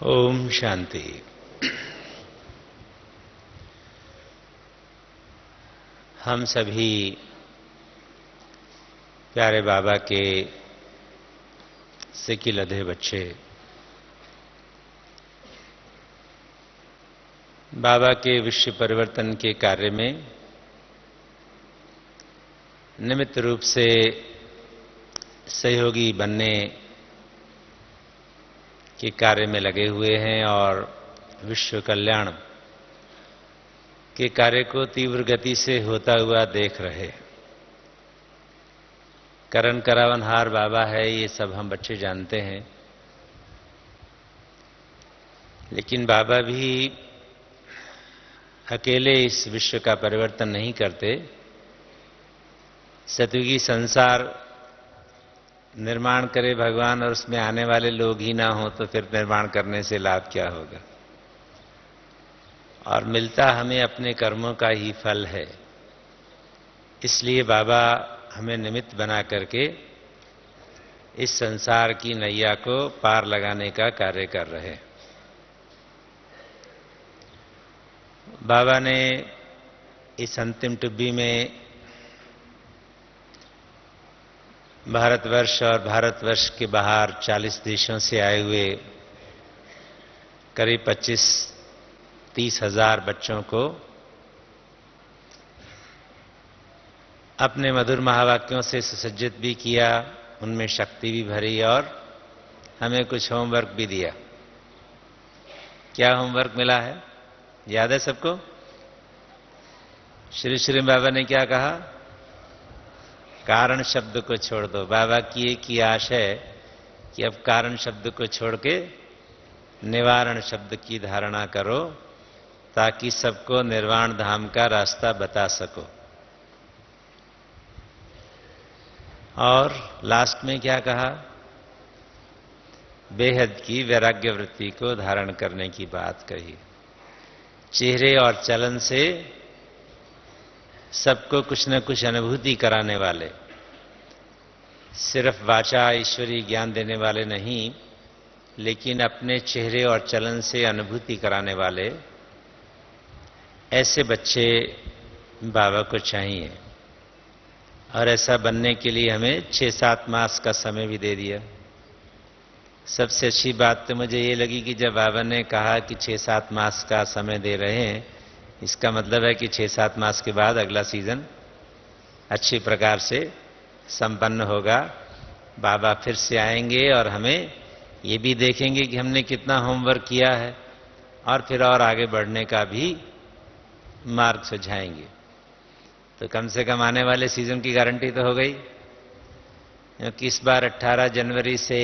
ओम शांति। हम सभी प्यारे बाबा के सिक्के लधे बच्चे बाबा के विश्व परिवर्तन के कार्य में निमित्त रूप से सहयोगी बनने के कार्य में लगे हुए हैं और विश्व कल्याण के कार्य को तीव्र गति से होता हुआ देख रहे। करण करावनहार बाबा है, ये सब हम बच्चे जानते हैं, लेकिन बाबा भी अकेले इस विश्व का परिवर्तन नहीं करते। सतयुगी संसार निर्माण करे भगवान और उसमें आने वाले लोग ही ना हो तो फिर निर्माण करने से लाभ क्या होगा। और मिलता हमें अपने कर्मों का ही फल है। इसलिए बाबा हमें निमित्त बना करके इस संसार की नैया को पार लगाने का कार्य कर रहे हैं। बाबा ने इस अंतिम टुब्बी में भारतवर्ष और भारतवर्ष के बाहर 40 देशों से आए हुए करीब 25-30 हजार बच्चों को अपने मधुर महावाक्यों से सुसज्जित भी किया, उनमें शक्ति भी भरी और हमें कुछ होमवर्क भी दिया। क्या होमवर्क मिला है, याद है सबको? श्री श्री बाबा ने क्या कहा? कारण शब्द को छोड़ दो। बाबा की एक ही आश है कि अब कारण शब्द को छोड़ के निवारण शब्द की धारणा करो ताकि सबको निर्वाण धाम का रास्ता बता सको। और लास्ट में क्या कहा? बेहद की वैराग्य वृत्ति को धारण करने की बात कही। चेहरे और चलन से सबको कुछ न कुछ अनुभूति कराने वाले, सिर्फ वाचा ईश्वरी ज्ञान देने वाले नहीं, लेकिन अपने चेहरे और चलन से अनुभूति कराने वाले ऐसे बच्चे बाबा को चाहिए। और ऐसा बनने के लिए हमें 6-7 मास का समय भी दे दिया। सबसे अच्छी बात तो मुझे ये लगी कि जब बाबा ने कहा कि 6-7 मास का समय दे रहे हैं, इसका मतलब है कि 6-7 मास के बाद अगला सीजन अच्छी प्रकार से संपन्न होगा। बाबा फिर से आएंगे और हमें ये भी देखेंगे कि हमने कितना होमवर्क किया है और फिर और आगे बढ़ने का भी मार्ग सुझाएंगे। तो कम से कम आने वाले सीजन की गारंटी तो हो गई, क्योंकि इस बार 18 जनवरी से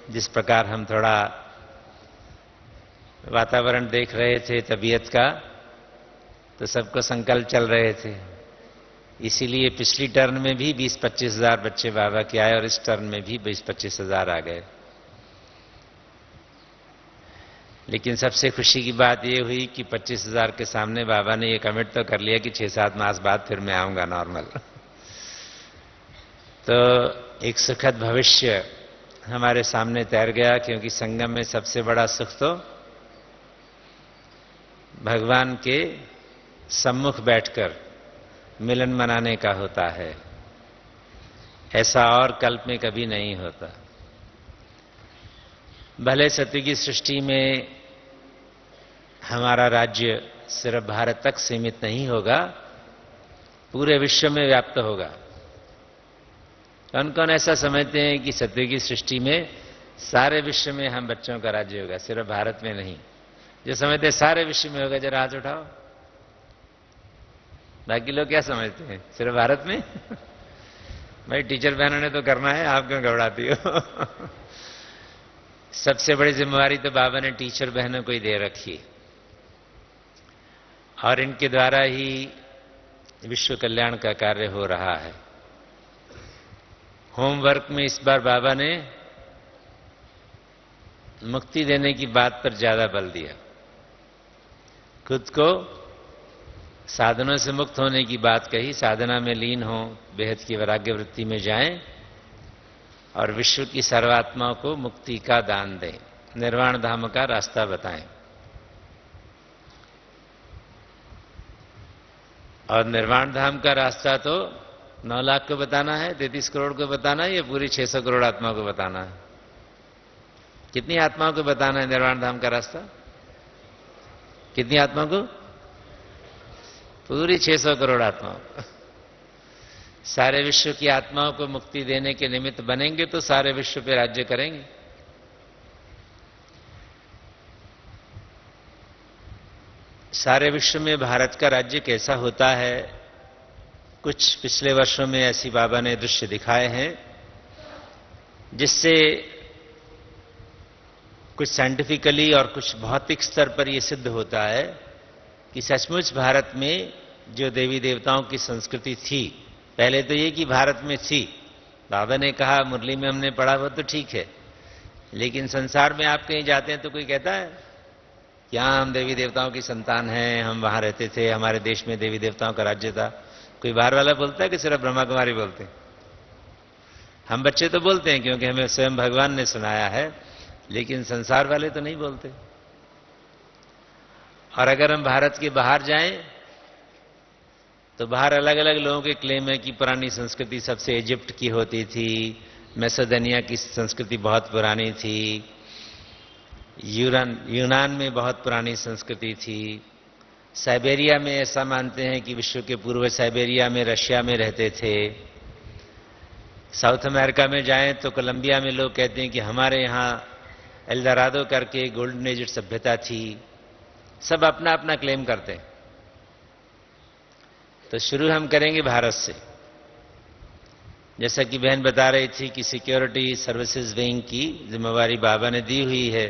जिस प्रकार हम थोड़ा वातावरण देख रहे थे तबीयत का, तो सबको संकल्प चल रहे थे। इसीलिए पिछली टर्न में भी 20-25 हजार बच्चे बाबा के आए और इस टर्न में भी 20-25 हजार आ गए। लेकिन सबसे खुशी की बात यह हुई कि 25 हजार के सामने बाबा ने ये कमिट तो कर लिया कि 6-7 मास बाद फिर मैं आऊंगा नॉर्मल। तो एक सुखद भविष्य हमारे सामने तैर गया, क्योंकि संगम में सबसे बड़ा सुख तो भगवान के सम्मुख बैठकर मिलन मनाने का होता है। ऐसा और कल्प में कभी नहीं होता। भले सतयुगी सृष्टि में हमारा राज्य सिर्फ भारत तक सीमित नहीं होगा, पूरे विश्व में व्याप्त होगा। कौन कौन ऐसा समझते हैं कि सतयुगी सृष्टि में सारे विश्व में हम बच्चों का राज्य होगा, सिर्फ भारत में नहीं? जो समझते हैं सारे विश्व में होगा, जरा हाथ उठाओ। बाकी लोग क्या समझते हैं, सिर्फ भारत में? भाई टीचर बहनों ने तो करना है, आप क्यों घबराती हो? सबसे बड़ी जिम्मेवारी तो बाबा ने टीचर बहनों को ही दे रखी, और इनके द्वारा ही विश्व कल्याण का कार्य हो रहा है। होमवर्क में इस बार बाबा ने मुक्ति देने की बात पर ज्यादा बल दिया। खुद को साधनों से मुक्त होने की बात कही, साधना में लीन हो, बेहद की वैराग्य वृत्ति में जाएं और विश्व की सर्वात्माओं को मुक्ति का दान दें। निर्वाण धाम का रास्ता बताएं। और निर्वाण धाम का रास्ता तो 9 लाख को बताना है, 33 करोड़ को बताना है, या पूरी 600 करोड़ आत्माओं को बताना है? कितनी आत्माओं को बताना है निर्वाण धाम का रास्ता? कितनी आत्माओं को? पूरी 600 करोड़ आत्माओं। सारे विश्व की आत्माओं को मुक्ति देने के निमित्त बनेंगे तो सारे विश्व पे राज्य करेंगे। सारे विश्व में भारत का राज्य कैसा होता है, कुछ पिछले वर्षों में ऐसी बाबा ने दृश्य दिखाए हैं जिससे कुछ साइंटिफिकली और कुछ भौतिक स्तर पर यह सिद्ध होता है कि सचमुच भारत में जो देवी देवताओं की संस्कृति थी, पहले तो ये कि भारत में थी, बाबा ने कहा, मुरली में हमने पढ़ा, वो तो ठीक है, लेकिन संसार में आप कहीं जाते हैं तो कोई कहता है कि हाँ हम देवी देवताओं की संतान हैं, हम वहां रहते थे, हमारे देश में देवी देवताओं का राज्य था? कोई बाहर वाला बोलता है कि सिर्फ ब्रह्मा कुमारी बोलते हैं? हम बच्चे तो बोलते हैं क्योंकि हमें स्वयं भगवान ने सुनाया है, लेकिन संसार वाले तो नहीं बोलते। और अगर हम भारत के बाहर जाएं तो बाहर अलग अलग लोगों के क्लेम है कि पुरानी संस्कृति सबसे इजिप्ट की होती थी, मैसेडोनिया की संस्कृति बहुत पुरानी थी, यूनान में बहुत पुरानी संस्कृति थी, साइबेरिया में ऐसा मानते हैं कि विश्व के पूर्व साइबेरिया में रशिया में रहते थे, साउथ अमेरिका में जाएं तो कोलंबिया में लोग कहते हैं कि हमारे यहाँ एल्डोराडो करके गोल्डन एज सभ्यता थी। सब अपना अपना क्लेम करते हैं। तो शुरू हम करेंगे भारत से। जैसा कि बहन बता रही थी कि सिक्योरिटी सर्विसेज विंग की जिम्मेवारी बाबा ने दी हुई है,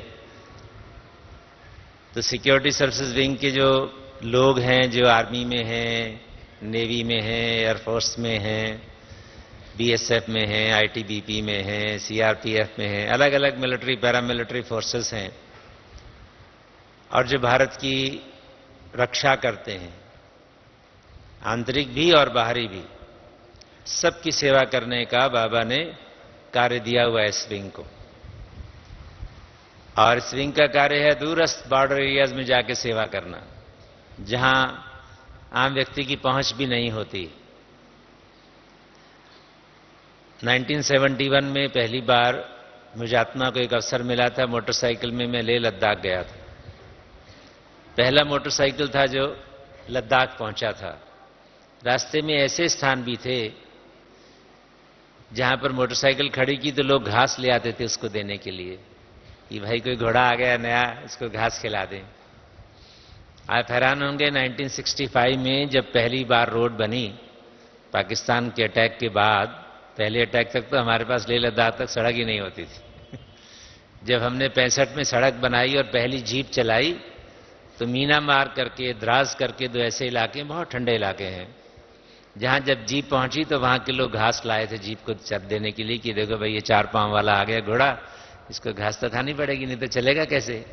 तो सिक्योरिटी सर्विसेज विंग के जो लोग हैं, जो आर्मी में हैं, नेवी में हैं, एयरफोर्स में हैं, बीएसएफ में हैं, आईटीबीपी में हैं, सीआरपीएफ में हैं, अलग अलग मिलिट्री पैरामिलिट्री फोर्सेस हैं, और जो भारत की रक्षा करते हैं, आंतरिक भी और बाहरी भी, सबकी सेवा करने का बाबा ने कार्य दिया हुआ है इस विंग को। और इस विंग का कार्य है दूरस्थ बॉर्डर एरियाज में जाके सेवा करना, जहां आम व्यक्ति की पहुंच भी नहीं होती। 1971 में पहली बार मुझे आत्मा को एक अवसर मिला था, मोटरसाइकिल में मैं लेह लद्दाख गया था। पहला मोटरसाइकिल था जो लद्दाख पहुंचा था। रास्ते में ऐसे स्थान भी थे जहां पर मोटरसाइकिल खड़ी की तो लोग घास ले आते थे उसको देने के लिए कि भाई कोई घोड़ा आ गया नया, इसको घास खिला दें। आप हैरान होंगे, 1965 में जब पहली बार रोड बनी पाकिस्तान के अटैक के बाद, पहले अटैक तक तो हमारे पास लेह लद्दाख तक सड़क ही नहीं होती थी। जब हमने 65 में सड़क बनाई और पहली जीप चलाई तो मीना मार करके, द्रास करके, दो ऐसे इलाके, बहुत ठंडे इलाके हैं, जहां जब जीप पहुंची तो वहां के लोग घास लाए थे जीप को चर देने के लिए कि देखो भाई ये 4 पांव वाला आ गया घोड़ा, इसको घास तो खानी पड़ेगी, नहीं तो चलेगा कैसे।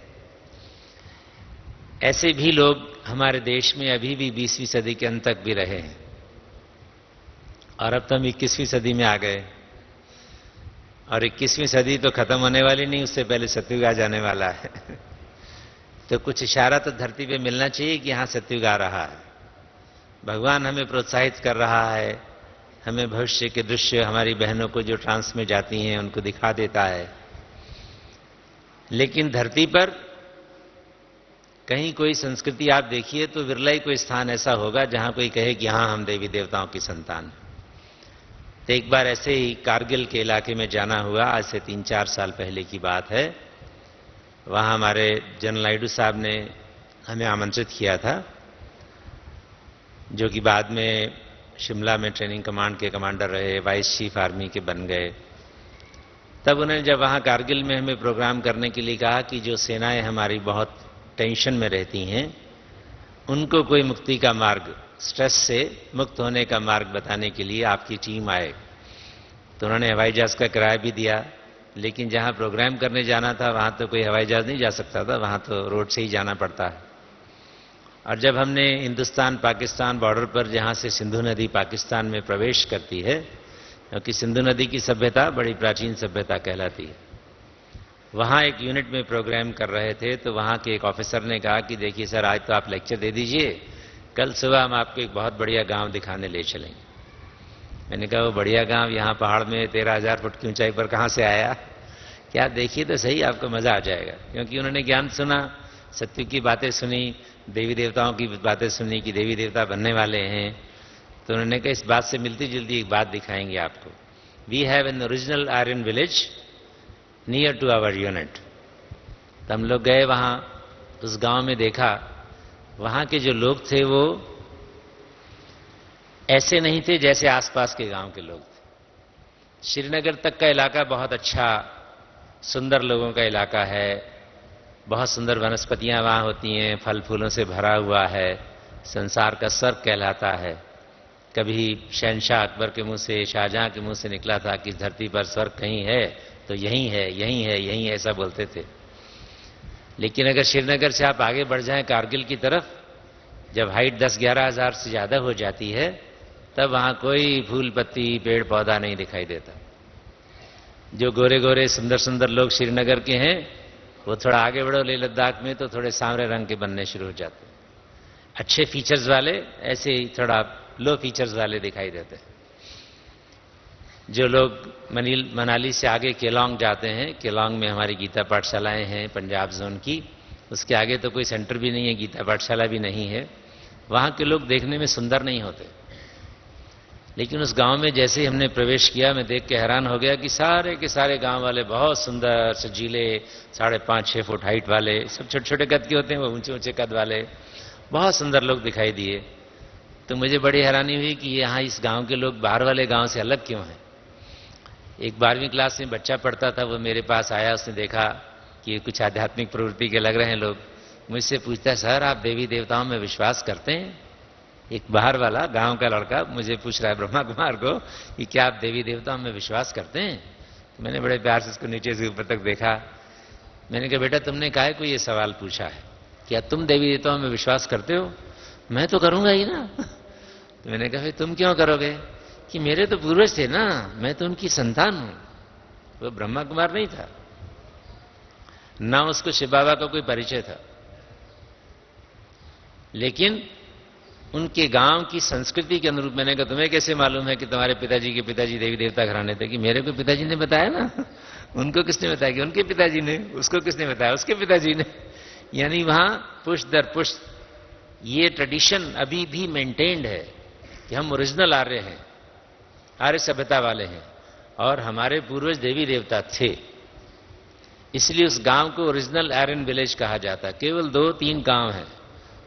ऐसे भी लोग हमारे देश में अभी भी 20वीं सदी के अंत तक भी रहे हैं, और अब तो हम 21वीं सदी में आ गए, और 21वीं सदी तो खत्म होने वाली नहीं, उससे पहले सतयुग आ जाने वाला है। तो कुछ इशारा तो धरती पे मिलना चाहिए कि यहां सतयुग आ रहा है। भगवान हमें प्रोत्साहित कर रहा है, हमें भविष्य के दृश्य हमारी बहनों को जो ट्रांस में जाती हैं उनको दिखा देता है। लेकिन धरती पर कहीं कोई संस्कृति आप देखिए तो विरला ही कोई स्थान ऐसा होगा जहां कोई कहे कि हां हम देवी देवताओं की संतान हैं। तो एक बार ऐसे ही कारगिल के इलाके में जाना हुआ, आज से 3-4 साल पहले की बात है। वहां हमारे जनरल नायडू साहब ने हमें आमंत्रित किया था, जो कि बाद में शिमला में ट्रेनिंग कमांड के कमांडर रहे, वाइस चीफ आर्मी के बन गए। तब उन्होंने जब वहां कारगिल में हमें प्रोग्राम करने के लिए कहा कि जो सेनाएं हमारी बहुत टेंशन में रहती हैं, उनको कोई मुक्ति का मार्ग, स्ट्रेस से मुक्त होने का मार्ग बताने के लिए आपकी टीम आए। तो उन्होंने हवाई जहाज का किराया भी दिया, लेकिन जहां प्रोग्राम करने जाना था वहां तो कोई हवाई जहाज नहीं जा सकता था, वहां तो रोड से ही जाना पड़ता है। और जब हमने हिंदुस्तान पाकिस्तान बॉर्डर पर, जहां से सिंधु नदी पाकिस्तान में प्रवेश करती है, क्योंकि सिंधु नदी की सभ्यता बड़ी प्राचीन सभ्यता कहलाती है, वहाँ एक यूनिट में प्रोग्राम कर रहे थे, तो वहाँ के एक ऑफिसर ने कहा कि देखिए सर, आज तो आप लेक्चर दे दीजिए, कल सुबह हम आपको एक बहुत बढ़िया गांव दिखाने ले चलेंगे। मैंने कहा वो बढ़िया गांव यहाँ पहाड़ में 13,000 फुट की ऊंचाई पर कहाँ से आया? क्या देखिए तो सही, आपको मजा आ जाएगा। क्योंकि उन्होंने ज्ञान सुना, सत्य की बातें सुनी, देवी देवताओं की बातें सुनी कि देवी देवता बनने वाले हैं। तो उन्होंने कहा इस बात से मिलती जुलती एक बात दिखाएंगे आपको। We have an original Aryan village near to our unit. तो हम लोग गए वहां, उस गांव में देखा, वहां के जो लोग थे वो ऐसे नहीं थे जैसे आसपास के गांव के लोग थे। श्रीनगर तक का इलाका बहुत अच्छा सुंदर लोगों का इलाका है, बहुत सुंदर वनस्पतियां वहां होती हैं, फल फूलों से भरा हुआ है, संसार का स्वर्ग कहलाता है। कभी शहनशाह अकबर के मुंह से, शाहजहां के मुंह से निकला था कि इस धरती पर स्वर्ग कहीं है तो यहीं है, यहीं है, यहीं है, ऐसा बोलते थे। लेकिन अगर श्रीनगर से आप आगे बढ़ जाएं कारगिल की तरफ, जब हाइट 10-11 हज़ार से ज्यादा हो जाती है, तब वहां कोई फूल पत्ती पेड़ पौधा नहीं दिखाई देता। जो गोरे गोरे सुंदर सुंदर लोग श्रीनगर के हैं, वो थोड़ा आगे बढ़ो लेह लद्दाख में तो थोड़े सांवरे रंग के बनने शुरू हो जाते हैं। अच्छे फीचर्स वाले ऐसे ही थोड़ा लो फीचर्स वाले दिखाई देते हैं। जो लोग मनाली से आगे केलोंग जाते हैं, केलोंग में हमारी गीता पाठशालाएं हैं पंजाब जोन की, उसके आगे तो कोई सेंटर भी नहीं है, गीता पाठशाला भी नहीं है। वहां के लोग देखने में सुंदर नहीं होते। लेकिन उस गांव में जैसे ही हमने प्रवेश किया, मैं देख के हैरान हो गया कि सारे के सारे गांव वाले बहुत सुंदर सजीले, 5.5-6 फुट हाइट वाले, सब छोटे छोटे कद के होते हैं, वो ऊंचे ऊंचे कद वाले बहुत सुंदर लोग दिखाई दिए। तो मुझे बड़ी हैरानी हुई कि यहाँ इस गांव के लोग बाहर वाले गांव से अलग क्यों हैं। एक 12वीं क्लास में बच्चा पढ़ता था, वो मेरे पास आया, उसने देखा कि कुछ आध्यात्मिक प्रवृत्ति के लग रहे हैं लोग, मुझसे पूछता है सर आप देवी देवताओं में विश्वास करते हैं? एक बाहर वाला गांव का लड़का मुझे पूछ रहा है ब्रह्मा कुमार को कि क्या आप देवी देवताओं में विश्वास करते हैं? तो मैंने बड़े प्यार से उसको नीचे से ऊपर तक देखा। मैंने कहा बेटा तुमने काहे को ये सवाल पूछा है, क्या तुम देवी देवताओं में विश्वास करते हो? मैं तो करूंगा ही ना। तो मैंने कहा फिर तुम क्यों करोगे? कि मेरे तो पूर्वज थे ना, मैं तो उनकी संतान हूं। वो ब्रह्मा कुमार नहीं था, ना उसको शिव बाबा का कोई परिचय था, लेकिन उनके गांव की संस्कृति के अनुरूप। मैंने कहा तुम्हें कैसे मालूम है कि तुम्हारे पिताजी के पिताजी देवी देवता घराने थे? कि मेरे को पिताजी ने बताया ना। उनको किसने बताया? कि उनके पिताजी ने। उसको किसने बताया? उसके पिताजी ने। यानी वहां पुष्ट दर पुष्ट ये ट्रेडिशन अभी भी मेंटेन्ड है कि हम ओरिजिनल आर्य हैं, आर्य सभ्यता वाले हैं, और हमारे पूर्वज देवी देवता थे। इसलिए उस गांव को ओरिजिनल आर्यन विलेज कहा जाता है। केवल 2-3 गांव हैं,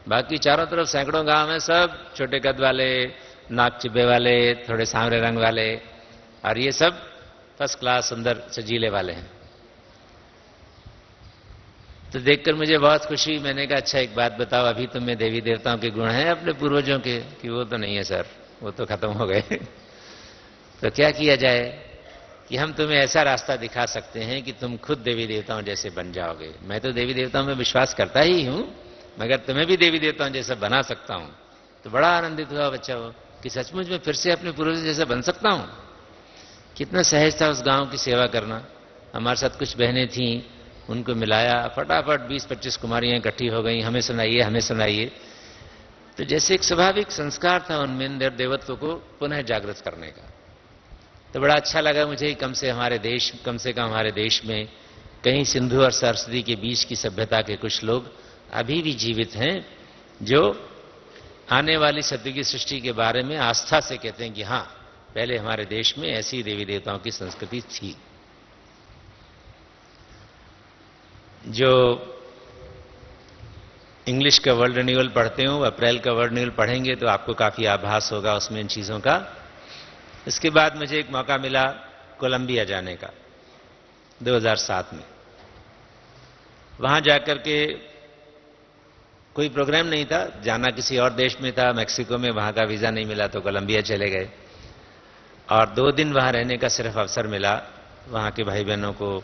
बाकी चारों तरफ सैकड़ों गांव हैं, सब छोटे कद वाले, नाक चिब्बे वाले, थोड़े सांवरे रंग वाले, और ये सब फर्स्ट क्लास सुंदर सजीले वाले हैं। तो देखकर मुझे बहुत खुशी हुई। मैंने कहा अच्छा एक बात बताओ, अभी तुम में देवी देवताओं के गुण हैं अपने पूर्वजों के? कि वो तो नहीं है सर, वो तो खत्म हो गए। तो क्या किया जाए कि हम तुम्हें ऐसा रास्ता दिखा सकते हैं कि तुम खुद देवी देवताओं जैसे बन जाओगे। मैं तो देवी देवताओं में विश्वास करता ही हूं, मगर तुम्हें भी देवी देवताओं जैसा बना सकता हूं। तो बड़ा आनंदित हुआ बच्चा वो कि सचमुच में फिर से अपने पूर्वज जैसा बन सकता हूं। कितना सहज था उस गांव की सेवा करना। हमारे साथ कुछ बहनें थीं, उनको मिलाया, फटाफट 20-25 कुमारियां इकट्ठी हो गई, हमें सुनाइए, हमें सुनाइए। तो जैसे एक स्वाभाविक संस्कार था उनमें देवत्व को पुनः जागृत करने का। तो बड़ा अच्छा लगा मुझे कम से कम हमारे देश में कहीं सिंधु और सरस्वती के बीच की सभ्यता के कुछ लोग अभी भी जीवित हैं, जो आने वाली सत्य की सृष्टि के बारे में आस्था से कहते हैं कि हां, पहले हमारे देश में ऐसी देवी देवताओं की संस्कृति थी। जो इंग्लिश का वर्ल्ड रिन्यूअल पढ़ते हो, अप्रैल का वर्ल्ड रिन्यूअल पढ़ेंगे तो आपको काफी आभास होगा उसमें इन चीजों का। इसके बाद मुझे एक मौका मिला कोलंबिया जाने का 2007 में। वहां जाकर के कोई प्रोग्राम नहीं था, जाना किसी और देश में था, मैक्सिको में, वहां का वीजा नहीं मिला तो कोलंबिया चले गए, और 2 दिन वहां रहने का सिर्फ अवसर मिला। वहां के भाई बहनों को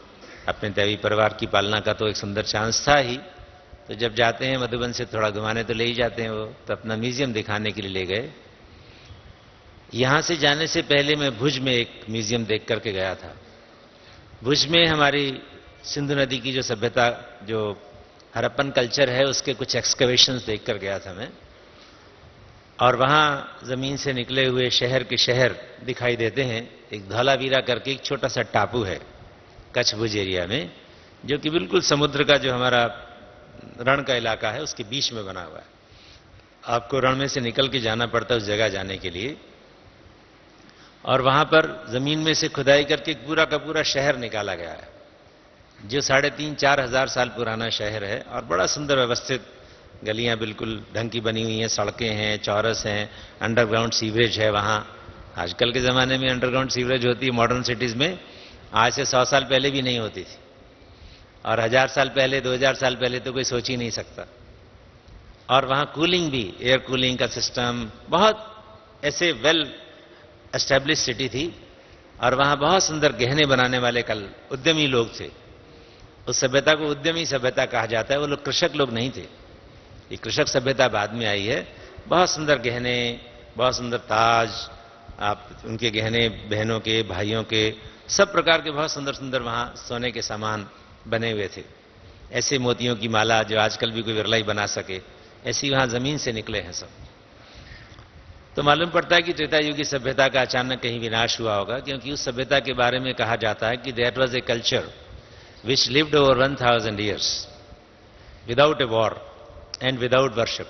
अपने दैवी परिवार की पालना का तो एक सुंदर चांस था ही। तो जब जाते हैं मधुबन से थोड़ा घुमाने तो ले ही जाते हैं वो, तो अपना म्यूजियम दिखाने के लिए ले गए। यहां से जाने से पहले मैं भुज में एक म्यूजियम देख करके गया था। भुज में हमारी सिंधु नदी की जो सभ्यता, जो हड़प्पन कल्चर है, उसके कुछ एक्सकवेशंस देखकर गया था मैं। और वहां जमीन से निकले हुए शहर के शहर दिखाई देते हैं। एक धौलावीरा करके एक छोटा सा टापू है कच्छ भुज एरिया में, जो कि बिल्कुल समुद्र का जो हमारा रण का इलाका है उसके बीच में बना हुआ है। आपको रण में से निकल के जाना पड़ता है उस जगह जाने के लिए। और वहां पर जमीन में से खुदाई करके पूरा का पूरा शहर निकाला गया है, जो 3,500-4 हजार साल पुराना शहर है। और बड़ा सुंदर व्यवस्थित, गलियां बिल्कुल ढंग की बनी हुई हैं, सड़कें हैं, चौरस हैं, अंडरग्राउंड सीवरेज है वहां। आजकल के ज़माने में अंडरग्राउंड सीवरेज होती है मॉडर्न सिटीज़ में, आज से 100 साल पहले भी नहीं होती थी। और 1000 साल पहले, 2000 साल पहले तो कोई सोच ही नहीं सकता। और वहां कूलिंग भी, एयर कूलिंग का सिस्टम, बहुत ऐसे वेल एस्टेब्लिश सिटी थी। और वहां बहुत सुंदर गहने बनाने वाले कल उद्यमी लोग थे। उस सभ्यता को उद्यमी सभ्यता कहा जाता है। वो लोग कृषक लोग नहीं थे, ये कृषक सभ्यता बाद में आई है। बहुत सुंदर गहने, बहुत सुंदर ताज, आप उनके गहने बहनों के, भाइयों के, सब प्रकार के बहुत सुंदर सुंदर वहां सोने के सामान बने हुए थे। ऐसे मोतियों की माला जो आजकल भी कोई विरला ही बना सके, ऐसी वहां जमीन से निकले हैं सब। तो मालूम पड़ता है कि त्रेता युग की सभ्यता का अचानक कहीं विनाश हुआ होगा, क्योंकि उस सभ्यता के बारे में कहा जाता है कि that was a culture which lived over 1000 years without a war and without worship.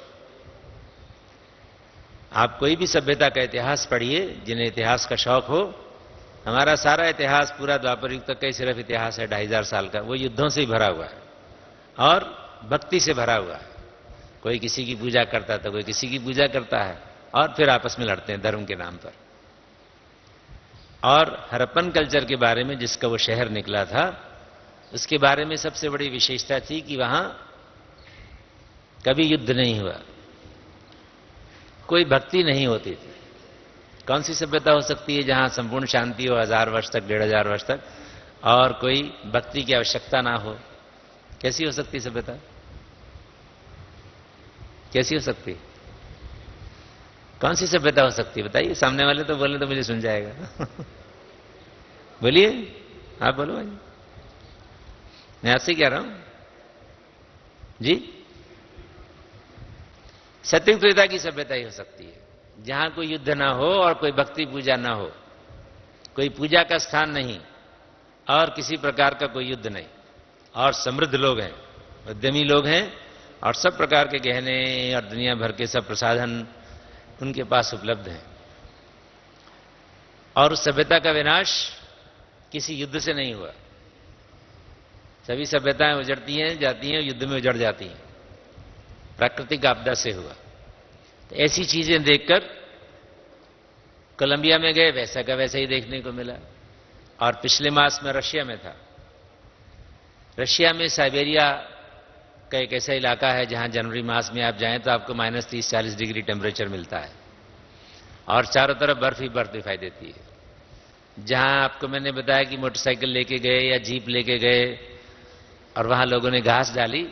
आप कोई भी सभ्यता का इतिहास पढ़िए, जिन्हें इतिहास का शौक हो। हमारा सारा इतिहास पूरा द्वापर युग तक का सिर्फ इतिहास है 2500 साल का, वो युद्धों से ही भरा हुआ है और भक्ति से भरा हुआ है। कोई किसी की पूजा करता है तो कोई किसी की पूजा करता है, और फिर आपस में लड़ते हैं धर्म के नाम पर। और हड़प्पन कल्चर के बारे में, जिसका वो शहर निकला था, उसके बारे में सबसे बड़ी विशेषता थी कि वहां कभी युद्ध नहीं हुआ, कोई भक्ति नहीं होती थी। कौन सी सभ्यता हो सकती है जहां संपूर्ण शांति हो 1000 वर्ष तक, 1500 वर्ष तक, और कोई भक्ति की आवश्यकता ना हो? कैसी हो सकती सभ्यता? कैसी हो सकती? कौन सी सभ्यता हो सकती है बताइए? सामने वाले तो बोले तो मुझे सुन जाएगा। बोलिए, आप बोलो भाई। मैं आपसे कह रहा हूं जी, सत्युग त्रेता की सभ्यता ही हो सकती है, जहां कोई युद्ध ना हो और कोई भक्ति पूजा ना हो, कोई पूजा का स्थान नहीं और किसी प्रकार का कोई युद्ध नहीं, और समृद्ध लोग हैं, उद्यमी लोग हैं, और सब प्रकार के गहने और दुनिया भर के सब प्रसाधन उनके पास उपलब्ध हैं। और उस सभ्यता का विनाश किसी युद्ध से नहीं हुआ। सभी सभ्यताएं उजड़ती हैं, जाती हैं, युद्ध में उजड़ जाती हैं, प्राकृतिक आपदा से हुआ। तो ऐसी चीजें देखकर कोलंबिया में गए, वैसा का वैसा ही देखने को मिला। और पिछले मास में रशिया में था। रशिया में साइबेरिया का एक ऐसा इलाका है जहां जनवरी मास में आप जाएं तो आपको -30-40 डिग्री टेम्परेचर मिलता है, और चारों तरफ बर्फ ही बर्फ दिखाई देती है। जहां आपको मैंने बताया कि मोटरसाइकिल लेके गए या जीप लेके गए और वहां लोगों ने घास डाली,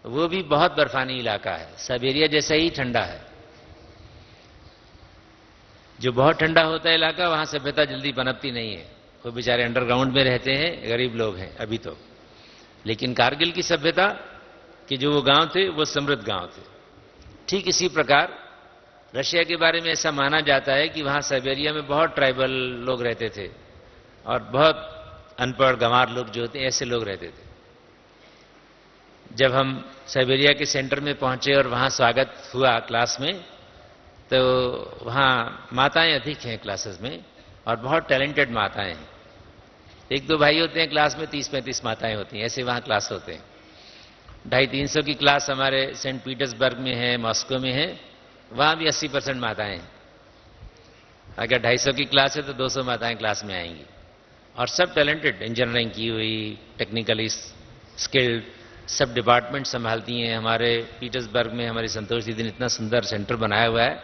वो भी बहुत बर्फानी इलाका है, साइबेरिया जैसा ही ठंडा है। जो बहुत ठंडा होता है इलाका, वहां सभ्यता जल्दी पनपती नहीं है। वो बेचारे अंडरग्राउंड में रहते हैं, गरीब लोग हैं अभी तो। लेकिन कारगिल की सभ्यता के जो वो गांव थे, वो समृद्ध गांव थे। ठीक इसी प्रकार रशिया के बारे में ऐसा माना जाता है कि वहां साइबेरिया में बहुत ट्राइबल लोग रहते थे, और बहुत अनपढ़ गंवार लोग जो होते हैं, ऐसे लोग रहते थे। जब हम साइबेरिया के सेंटर में पहुंचे और वहां स्वागत हुआ क्लास में, तो वहां माताएं अधिक हैं क्लासेस में, और बहुत टैलेंटेड माताएं हैं। 1-2 भाई होते हैं क्लास में, 30-35 माताएं होती हैं, ऐसे वहां क्लास होते हैं। 250-300 की क्लास हमारे सेंट पीटर्सबर्ग में है, मॉस्को में है, वहां भी 80% माताएं हैं। अगर 250 की क्लास है तो 200 माताएं क्लास में आएंगी, और सब टैलेंटेड, इंजीनियरिंग की हुई, टेक्निकली स्किल्ड, सब डिपार्टमेंट संभालती हैं। हमारे पीटर्सबर्ग में हमारी संतोष दीदी ने इतना सुंदर सेंटर बनाया हुआ है।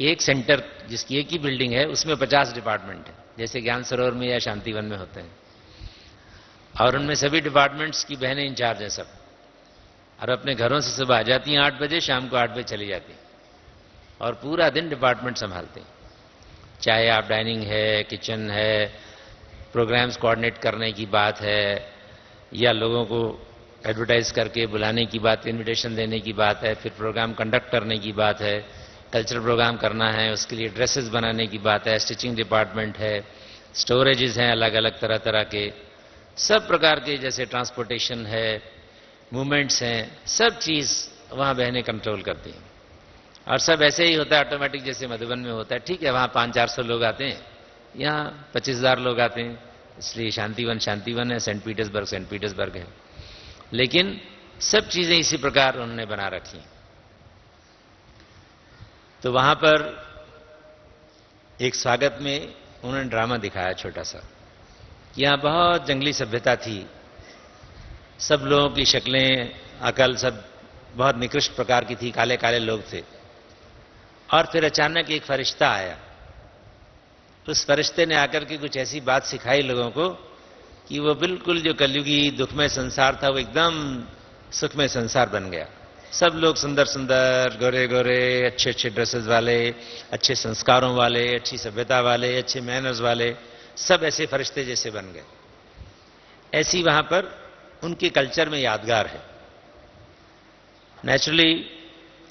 एक सेंटर जिसकी एक ही बिल्डिंग है, उसमें 50 डिपार्टमेंट है, जैसे ज्ञान सरोवर में या शांतिवन में होते हैं। और उनमें सभी डिपार्टमेंट्स की बहनें इंचार्ज हैं सब, और अपने घरों से सुबह आ जाती हैं 8 बजे, शाम को 8 बजे चली जाती हैं, और पूरा दिन डिपार्टमेंट संभालते हैं। चाहे आप डाइनिंग है, किचन है, प्रोग्राम्स कोऑर्डिनेट करने की बात है, या लोगों को एडवर्टाइज करके बुलाने की बात, इनविटेशन देने की बात है, फिर प्रोग्राम कंडक्ट करने की बात है, कल्चरल प्रोग्राम करना है, उसके लिए ड्रेसेस बनाने की बात है, स्टिचिंग डिपार्टमेंट है, स्टोरेजेस हैं अलग अलग तरह तरह के, सब प्रकार के, जैसे ट्रांसपोर्टेशन है, मूवमेंट्स हैं, सब चीज़ वहाँ बहनें कंट्रोल करती हैं। और सब ऐसे ही होता है ऑटोमेटिक, जैसे मधुबन में होता है। ठीक है, वहाँ 500-400 लोग आते हैं, यहाँ 25,000 लोग आते हैं, इसलिए शांतिवन शांतिवन है, सेंट पीटर्सबर्ग है। लेकिन सब चीज़ें इसी प्रकार उन्होंने बना रखी। तो वहाँ पर एक स्वागत में उन्होंने ड्रामा दिखाया छोटा सा, कि यहाँ बहुत जंगली सभ्यता थी, सब लोगों की शक्लें, अकल सब बहुत निकृष्ट प्रकार की थी, काले काले लोग थे। और फिर अचानक एक फरिश्ता आया, उस फरिश्ते ने आकर के कुछ ऐसी बात सिखाई लोगों को कि वो बिल्कुल जो कलयुगी दुखमय संसार था वो एकदम सुखमय संसार बन गया। सब लोग सुंदर सुंदर, गोरे गोरे, अच्छे अच्छे ड्रेसेस वाले, अच्छे संस्कारों वाले, अच्छी सभ्यता वाले, अच्छे मैनर्स वाले, सब ऐसे फरिश्ते जैसे बन गए। ऐसी वहां पर उनके कल्चर में यादगार है। नेचुरली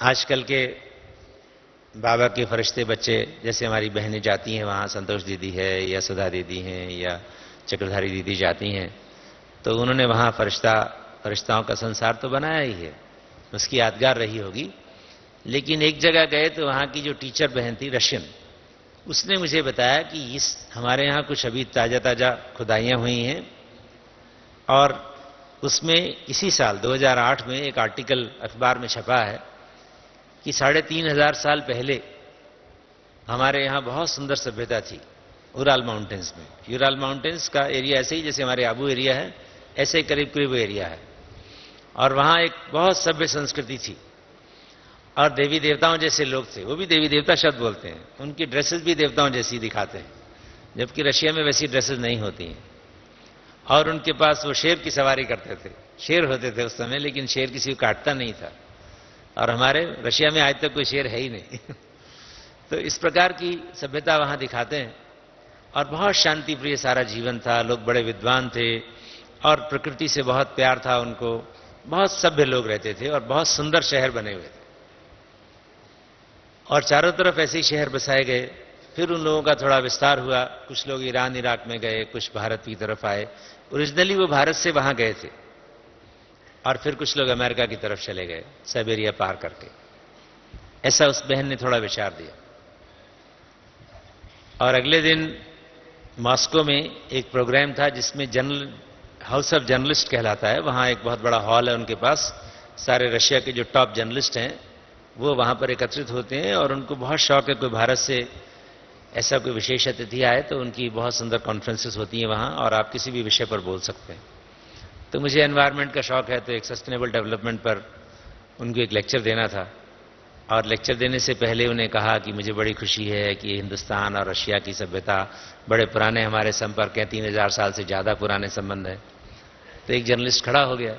आजकल के बाबा के फरिश्ते बच्चे, जैसे हमारी बहनें जाती हैं वहाँ, संतोष दीदी है या सुधा दीदी हैं या चक्रधारी दीदी जाती हैं, तो उन्होंने वहाँ फरिश्ताओं का संसार तो बनाया ही है, उसकी यादगार रही होगी। लेकिन एक जगह गए तो वहाँ की जो टीचर बहन थी, रशियन, उसने मुझे बताया कि इस हमारे यहाँ कुछ अभी ताज़ा ताज़ा खुदाइयाँ हुई हैं, और उसमें इसी साल 2008 में एक आर्टिकल अखबार में छपा है कि 3,500 साल पहले हमारे यहाँ बहुत सुंदर सभ्यता थी उराल माउंटेन्स में। यूराल माउंटेन्स का एरिया ऐसे ही जैसे हमारे आबू एरिया है, ऐसे ही करीब करीब वो एरिया है, और वहाँ एक बहुत सभ्य संस्कृति थी, और देवी देवताओं जैसे लोग थे। वो भी देवी देवता शब्द बोलते हैं, उनकी ड्रेसेस भी देवताओं जैसी दिखाते हैं, जबकि रशिया में वैसी ड्रेसेस नहीं होती हैं। और उनके पास वो शेर की सवारी करते थे, शेर होते थे उस समय, लेकिन शेर किसी को काटता नहीं था, और हमारे रशिया में आज तक कोई शेर है ही नहीं। तो इस प्रकार की सभ्यता वहां दिखाते हैं, और बहुत शांति प्रिय सारा जीवन था, लोग बड़े विद्वान थे, और प्रकृति से बहुत प्यार था उनको, बहुत सभ्य लोग रहते थे, और बहुत सुंदर शहर बने हुए थे, और चारों तरफ ऐसे ही शहर बसाए गए। फिर उन लोगों का थोड़ा विस्तार हुआ, कुछ लोग ईरान इराक में गए, कुछ भारत की तरफ आए। ओरिजिनली वो भारत से वहां गए थे, और फिर कुछ लोग अमेरिका की तरफ चले गए, साइबेरिया पार करके। ऐसा उस बहन ने थोड़ा विचार दिया। और अगले दिन मॉस्को में एक प्रोग्राम था जिसमें जनरल हाउस ऑफ जर्नलिस्ट कहलाता है, वहां एक बहुत बड़ा हॉल है उनके पास, सारे रशिया के जो टॉप जर्नलिस्ट हैं वो वहां पर एकत्रित होते हैं, और उनको बहुत शौक है कोई भारत से ऐसा कोई विशेष अतिथि आए तो उनकी बहुत सुंदर कॉन्फ्रेंसेस होती हैं वहां, और आप किसी भी विषय पर बोल सकते हैं। तो मुझे एनवायरनमेंट का शौक है, तो एक सस्टेनेबल डेवलपमेंट पर उनको एक लेक्चर देना था, और लेक्चर देने से पहले उन्हें कहा कि मुझे बड़ी खुशी है कि हिंदुस्तान और रशिया की सभ्यता बड़े पुराने हमारे संपर्क हैं, 3,000 साल से ज़्यादा पुराने संबंध हैं। तो एक जर्नलिस्ट खड़ा हो गया,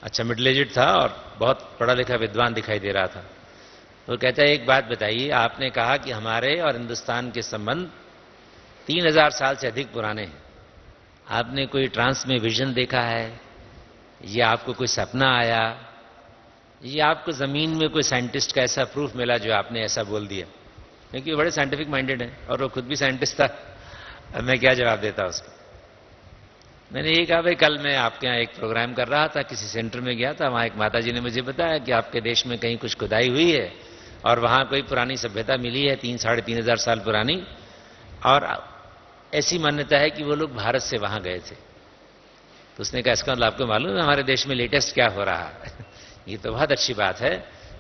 अच्छा मिडिल एजेड था और बहुत पढ़ा लिखा विद्वान दिखाई दे रहा था। वो कहता है, एक बात बताइए, आपने कहा कि हमारे और हिंदुस्तान के संबंध 3,000 साल से अधिक पुराने हैं, आपने कोई ट्रांस में विजन देखा है, या आपको कोई सपना आया, या आपको जमीन में कोई साइंटिस्ट का ऐसा प्रूफ मिला जो आपने ऐसा बोल दिया? क्योंकि वो बड़े साइंटिफिक माइंडेड हैं, और वो खुद भी साइंटिस्ट था। अब मैं क्या जवाब देता उसको? मैंने ये कहा, भाई कल मैं आपके यहाँ एक प्रोग्राम कर रहा था, किसी सेंटर में गया था, वहाँ एक माताजी ने मुझे बताया कि आपके देश में कहीं कुछ खुदाई हुई है, और वहाँ कोई पुरानी सभ्यता मिली है 3,500 साल पुरानी, और ऐसी मान्यता है कि वो लोग भारत से वहाँ गए थे। तो उसने कहा, इसका मतलब आपको मालूम है हमारे देश में लेटेस्ट क्या हो रहा है? ये तो बहुत अच्छी बात है।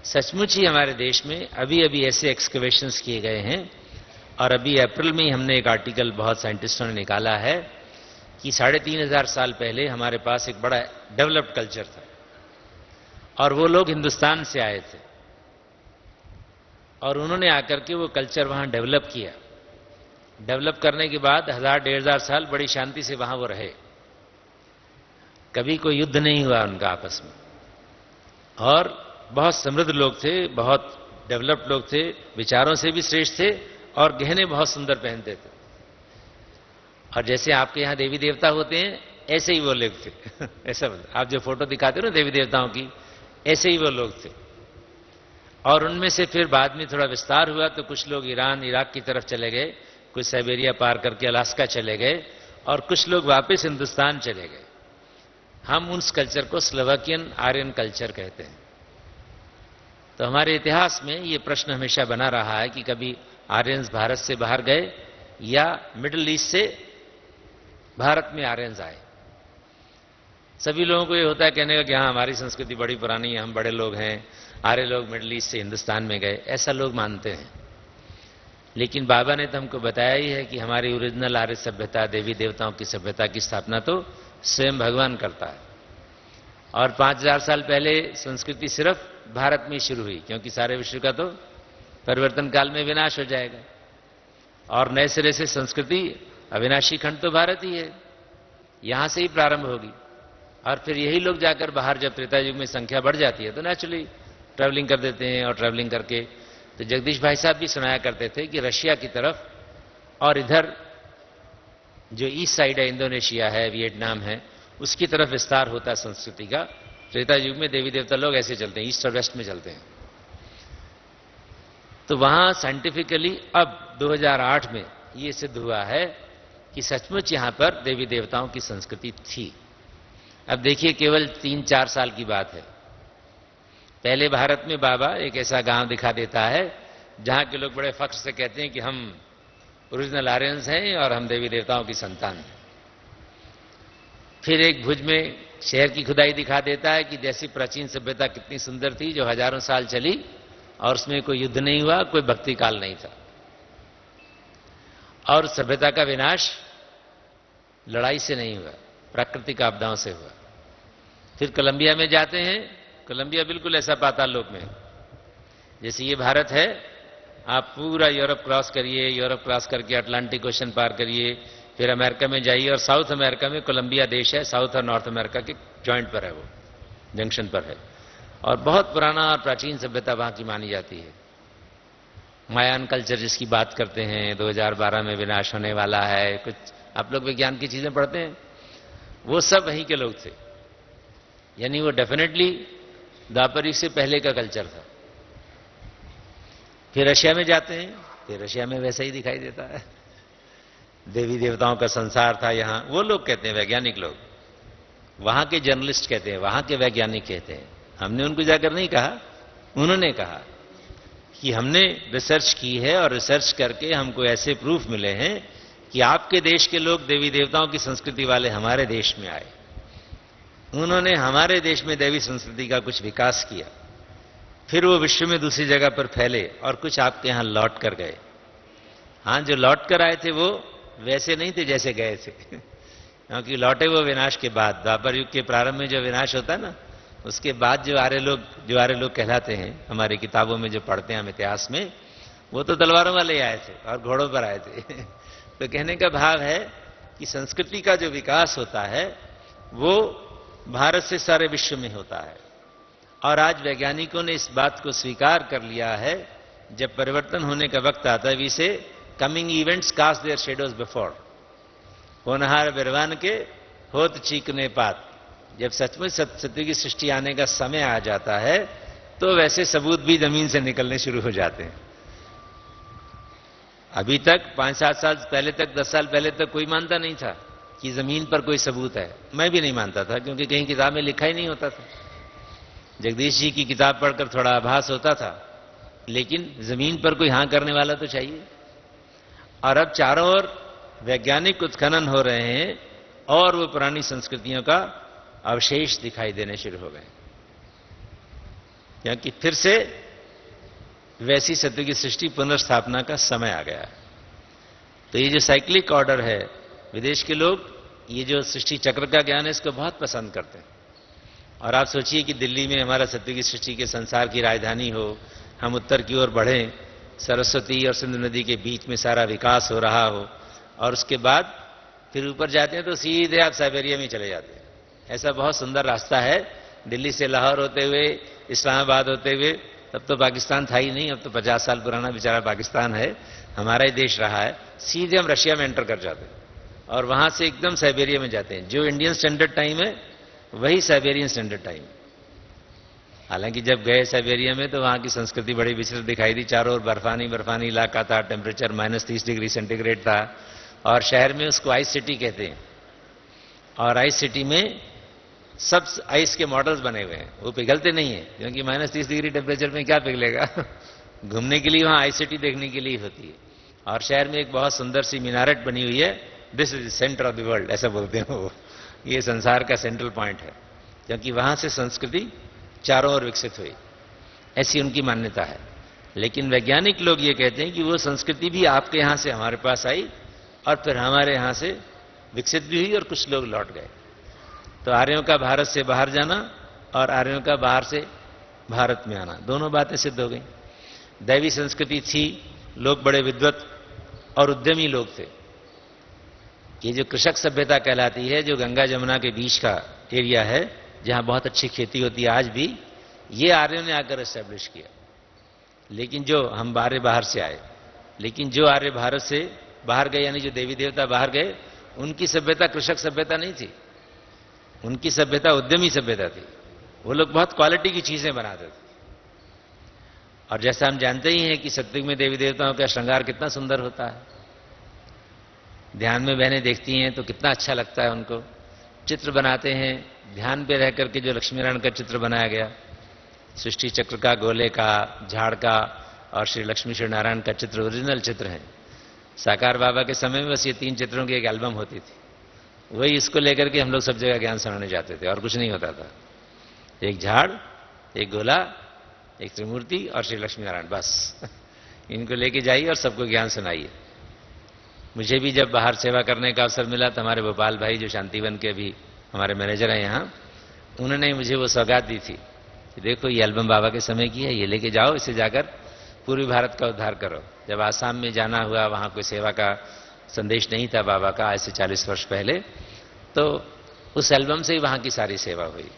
सचमुच ही हमारे देश में अभी अभी ऐसे एक्सकवेशंस किए गए हैं, और अभी अप्रैल में ही हमने एक आर्टिकल बहुत साइंटिस्टों ने निकाला है कि 3,500 साल पहले हमारे पास एक बड़ा डेवलप्ड कल्चर था, और वो लोग हिंदुस्तान से आए थे, और उन्होंने आकर के वो कल्चर वहां डेवलप किया। डेवलप करने के बाद 1,000-1,500 साल बड़ी शांति से वहां वो रहे, कभी कोई युद्ध नहीं हुआ उनका आपस में, और बहुत समृद्ध लोग थे, बहुत डेवलप्ड लोग थे, विचारों से भी श्रेष्ठ थे, और गहने बहुत सुंदर पहनते थे। और जैसे आपके यहां देवी देवता होते हैं, ऐसे ही वो लोग थे। ऐसा आप जो फोटो दिखाते हो ना देवी देवताओं की, ऐसे ही वो लोग थे। और उनमें से फिर बाद में थोड़ा विस्तार हुआ तो कुछ लोग ईरान इराक की तरफ चले गए, कुछ साइबेरिया पार करके अलास्का चले गए, और कुछ लोग वापस हिंदुस्तान चले गए। हम उस कल्चर को स्लोवाकियन आर्यन कल्चर कहते हैं। तो हमारे इतिहास में ये प्रश्न हमेशा बना रहा है कि कभी आर्यंस भारत से बाहर गए या मिडिल ईस्ट से भारत में आर्यंस आए। सभी लोगों को ये होता है कहने का कि हाँ हमारी संस्कृति बड़ी पुरानी है, हम बड़े लोग हैं, आर्य लोग मिडिल ईस्ट से हिंदुस्तान में गए, ऐसा लोग मानते हैं। लेकिन बाबा ने तो हमको बताया ही है कि हमारी ओरिजिनल आर्य सभ्यता, देवी देवताओं की सभ्यता की स्थापना तो स्वयं भगवान करता है। और 5000 साल पहले संस्कृति सिर्फ भारत में शुरू हुई, क्योंकि सारे विश्व का तो परिवर्तन काल में विनाश हो जाएगा और नए सिरे से संस्कृति, अविनाशी खंड तो भारत ही है, यहां से ही प्रारंभ होगी। और फिर यही लोग जाकर बाहर जब त्रेता युग में संख्या बढ़ जाती है तो नेचुरली ट्रैवलिंग कर देते हैं। और ट्रैवलिंग करके तो जगदीश भाई साहब भी सुनाया करते थे कि रशिया की तरफ और इधर जो ईस्ट साइड है, इंडोनेशिया है, वियतनाम है, उसकी तरफ विस्तार होता है संस्कृति का। त्रेता युग में देवी देवता लोग ऐसे चलते हैं, ईस्ट और वेस्ट में चलते हैं। तो वहां साइंटिफिकली अब 2008 में ये सिद्ध हुआ है कि सचमुच यहां पर देवी देवताओं की संस्कृति थी। अब देखिए केवल 3-4 साल की बात है। पहले भारत में बाबा एक ऐसा गांव दिखा देता है जहां के लोग बड़े फख्र से कहते हैं कि हम ओरिजिनल आर्यंस हैं और हम देवी देवताओं की संतान हैं। फिर एक भुज में शहर की खुदाई दिखा देता है कि जैसी प्राचीन सभ्यता कितनी सुंदर थी जो हजारों साल चली और उसमें कोई युद्ध नहीं हुआ, कोई भक्ति काल नहीं था, और सभ्यता का विनाश लड़ाई से नहीं हुआ, प्राकृतिक आपदाओं से हुआ। फिर कोलंबिया में जाते हैं, कोलंबिया बिल्कुल ऐसा पाताल लोक में, जैसे ये भारत है, आप पूरा यूरोप क्रॉस करिए, यूरोप क्रॉस करके अटलांटिक ओशन पार करिए, फिर अमेरिका में जाइए, और साउथ अमेरिका में कोलंबिया देश है, साउथ और नॉर्थ अमेरिका के जॉइंट पर है, वो जंक्शन पर है, और बहुत पुराना और प्राचीन सभ्यता वहां की मानी जाती है। मायान कल्चर जिसकी बात करते हैं 2012 में विनाश होने वाला है, कुछ आप लोग विज्ञान की चीजें पढ़ते हैं, वो सब वहीं के लोग थे। यानी वो डेफिनेटली द्वापर युग से पहले का कल्चर था। फिर रशिया में जाते हैं, फिर रशिया में वैसा ही दिखाई देता है, देवी देवताओं का संसार था यहां। वो लोग कहते हैं, वैज्ञानिक लोग, वहां के जर्नलिस्ट कहते हैं, वहां के वैज्ञानिक कहते हैं। हमने उनको जाकर नहीं कहा, उन्होंने कहा कि हमने रिसर्च की है और रिसर्च करके हमको ऐसे प्रूफ मिले हैं कि आपके देश के लोग देवी देवताओं की संस्कृति वाले हमारे देश में आए, उन्होंने हमारे देश में देवी संस्कृति का कुछ विकास किया, फिर वो विश्व में दूसरी जगह पर फैले और कुछ आपके यहां लौट कर गए। हां, जो लौट कर आए थे वो वैसे नहीं थे जैसे गए थे, क्योंकि लौटे वो विनाश के बाद। द्वापर युग के प्रारंभ में जो विनाश होता है ना, उसके बाद जो आर्य लोग कहलाते हैं, हमारी किताबों में जो पढ़ते हैं हम इतिहास में, वो तो तलवारों वाले आए थे और घोड़ों पर आए थे। तो कहने का भाव है कि संस्कृति का जो विकास होता है वो भारत से सारे विश्व में होता है। और आज वैज्ञानिकों ने इस बात को स्वीकार कर लिया है, जब परिवर्तन होने का वक्त आता है, इसे coming events cast their shadows before, होनहार बिरवान के होत चीकने पात। जब सचमुच सत्य की सृष्टि आने का समय आ जाता है तो वैसे सबूत भी जमीन से निकलने शुरू हो जाते हैं। अभी तक 5-7 साल पहले तक, 10 साल पहले तक कोई मानता नहीं था कि जमीन पर कोई सबूत है। मैं भी नहीं मानता था, क्योंकि कहीं किताब में लिखा ही नहीं होता था। जगदीश जी की किताब पढ़कर थोड़ा आभास होता था, लेकिन जमीन पर कोई हां करने वाला तो चाहिए। और अब चारों ओर वैज्ञानिक उत्खनन हो रहे हैं और वो पुरानी संस्कृतियों का अवशेष दिखाई देने शुरू हो गए, क्योंकि फिर से वैसी सत्य की सृष्टि पुनर्स्थापना का समय आ गया है। तो ये जो साइक्लिक ऑर्डर है, विदेश के लोग ये जो सृष्टि चक्र का ज्ञान है इसको बहुत पसंद करते हैं। और आप सोचिए कि दिल्ली में हमारा सत्य की सृष्टि के संसार की राजधानी हो, हम उत्तर की ओर बढ़ें, सरस्वती और सिंधु नदी के बीच में सारा विकास हो रहा हो, और उसके बाद फिर ऊपर जाते हैं तो सीधे आप साइबेरिया में चले जाते हैं। ऐसा बहुत सुंदर रास्ता है, दिल्ली से लाहौर होते हुए, इस्लामाबाद होते हुए। तब तो पाकिस्तान था ही नहीं, अब तो 50 साल पुराना बेचारा पाकिस्तान है, हमारा ही देश रहा है। सीधे हम रशिया में एंटर कर जाते हैं। और वहां से एकदम साइबेरिया में जाते हैं। जो इंडियन स्टैंडर्ड टाइम है वही साइबेरियन स्टैंडर्ड टाइम। हालांकि जब गए साइबेरिया में तो वहां की संस्कृति बड़ी विचित्र दिखाई दी। चारों ओर बर्फानी बर्फानी इलाका था, टेम्परेचर -30 डिग्री सेंटीग्रेड था, और शहर में उसको आइस सिटी कहते हैं। और आइस सिटी में सब आइस के मॉडल्स बने हुए हैं, वो पिघलते नहीं है क्योंकि -30 डिग्री टेम्परेचर में क्या पिघलेगा। घूमने के लिए वहां आइस सिटी देखने के लिए होती है। और शहर में एक बहुत सुंदर सी मीनारेट बनी हुई है, this is centre of the world, ऐसा बोलते हैं वो, ये संसार का सेंट्रल पॉइंट है, क्योंकि वहां से संस्कृति चारों ओर विकसित हुई, ऐसी उनकी मान्यता है। लेकिन वैज्ञानिक लोग ये कहते हैं कि वो संस्कृति भी आपके यहां से हमारे पास आई और फिर हमारे यहां से विकसित भी हुई और कुछ लोग लौट गए। तो आर्यों का भारत से बाहर जाना और आर्यों का बाहर से भारत में आना, दोनों बातें सिद्ध हो गई। दैवी संस्कृति थी, लोग बड़े विद्वत और उद्यमी लोग थे। ये जो कृषक सभ्यता कहलाती है, जो गंगा जमुना के बीच का एरिया है जहां बहुत अच्छी खेती होती है आज भी, ये आर्यों ने आकर एस्टेब्लिश किया। लेकिन जो हम बाहर से आए, लेकिन जो आर्य भारत से बाहर गए, यानी जो देवी देवता बाहर गए, उनकी सभ्यता कृषक सभ्यता नहीं थी, उनकी सभ्यता उद्यमी सभ्यता थी। वो लोग बहुत क्वालिटी की चीजें बनाते थे। और जैसा हम जानते ही हैं कि सतयुग में देवी देवताओं का श्रृंगार कितना सुंदर होता है। ध्यान में बहनें देखती हैं तो कितना अच्छा लगता है उनको। चित्र बनाते हैं, ध्यान पे रह करके जो लक्ष्मी नारायण का चित्र बनाया गया, सृष्टि चक्र का, गोले का, झाड़ का और श्री लक्ष्मी श्री नारायण का चित्र ओरिजिनल चित्र है। साकार बाबा के समय में बस ये 3 चित्रों की एक एल्बम होती थी, वही इसको लेकर के हम लोग सब जगह ज्ञान सुनाने जाते थे और कुछ नहीं होता था। एक झाड़, एक गोला, एक त्रिमूर्ति और श्री लक्ष्मी नारायण, बस इनको लेके जाइए और सबको ज्ञान सुनाइए। मुझे भी जब बाहर सेवा करने का अवसर मिला तो हमारे भोपाल भाई जो शांतिवन के भी हमारे मैनेजर हैं यहाँ, उन्होंने मुझे वो सौगात दी थी कि देखो ये एल्बम बाबा के समय की है, ये लेके जाओ, इसे जाकर पूर्वी भारत का उद्धार करो। जब आसाम में जाना हुआ, वहाँ कोई सेवा का संदेश नहीं था बाबा का, आज से 40 वर्ष पहले, तो उस एल्बम से ही वहाँ की सारी सेवा हुई।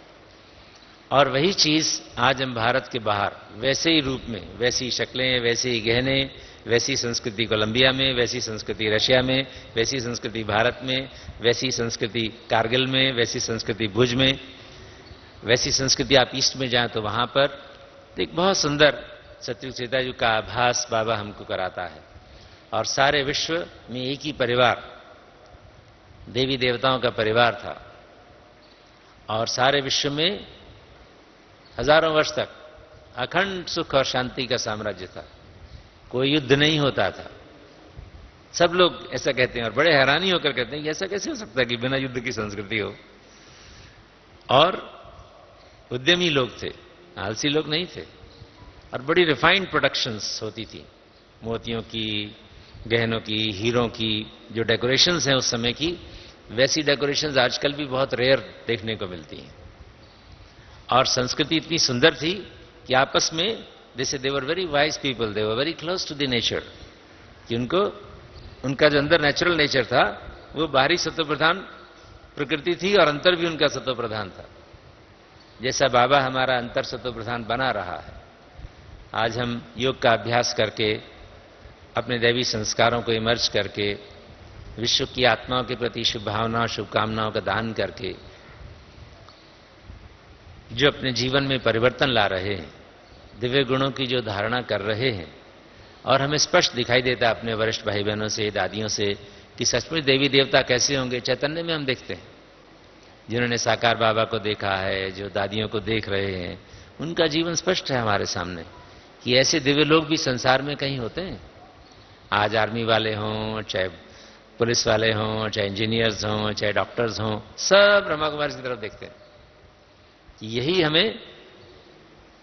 और वही चीज आज हम भारत के बाहर वैसे ही रूप में, वैसी शक्लें, वैसे ही गहने, वैसी संस्कृति कोलंबिया में, वैसी संस्कृति रशिया में, वैसी संस्कृति भारत में, वैसी संस्कृति कारगिल में, वैसी संस्कृति भुज में, वैसी संस्कृति आप ईस्ट में जाएं तो वहां पर एक बहुत सुंदर सतयुग त्रेता युग का आभास बाबा हमको कराता है। और सारे विश्व में एक ही परिवार, देवी देवताओं का परिवार था, और सारे विश्व में हजारों वर्ष तक अखंड सुख और शांति का साम्राज्य था। कोई युद्ध नहीं होता था। सब लोग ऐसा कहते हैं और बड़े हैरानी होकर कहते हैं कि ऐसा कैसे हो सकता है कि बिना युद्ध की संस्कृति हो। और उद्यमी लोग थे, आलसी लोग नहीं थे, और बड़ी रिफाइंड प्रोडक्शंस होती थी, मोतियों की, गहनों की, हीरों की। जो डेकोरेशंस हैं उस समय की, वैसी डेकोरेशंस आजकल भी बहुत रेयर देखने को मिलती हैं। और संस्कृति इतनी सुंदर थी कि आपस में जैसे they were very wise people, they were very close to the nature, कि उनको, उनका जो अंदर नेचुरल नेचर था वो बाहरी सत्व प्रधान प्रकृति थी और अंतर भी उनका सत्व प्रधान था। जैसा बाबा हमारा अंतर सत्व प्रधान बना रहा है। आज हम योग का अभ्यास करके, अपने दैवी संस्कारों को इमर्ज करके, विश्व की आत्माओं के प्रति शुभ भावनाओं, शुभकामनाओं का दान करके जो अपने जीवन में परिवर्तन ला रहे हैं, दिव्य गुणों की जो धारणा कर रहे हैं, और हमें स्पष्ट दिखाई देता है अपने वरिष्ठ भाई बहनों से, दादियों से, कि सचमुच देवी देवता कैसे होंगे। चैतन्य में हम देखते हैं, जिन्होंने साकार बाबा को देखा है, जो दादियों को देख रहे हैं, उनका जीवन स्पष्ट है हमारे सामने कि ऐसे दिव्य लोग भी संसार में कहीं होते हैं। आज आर्मी वाले हों, चाहे पुलिस वाले हों, चाहे इंजीनियर्स हों, चाहे डॉक्टर्स हों, सब ब्रह्मा कुमारी की तरफ देखते हैं। यही हमें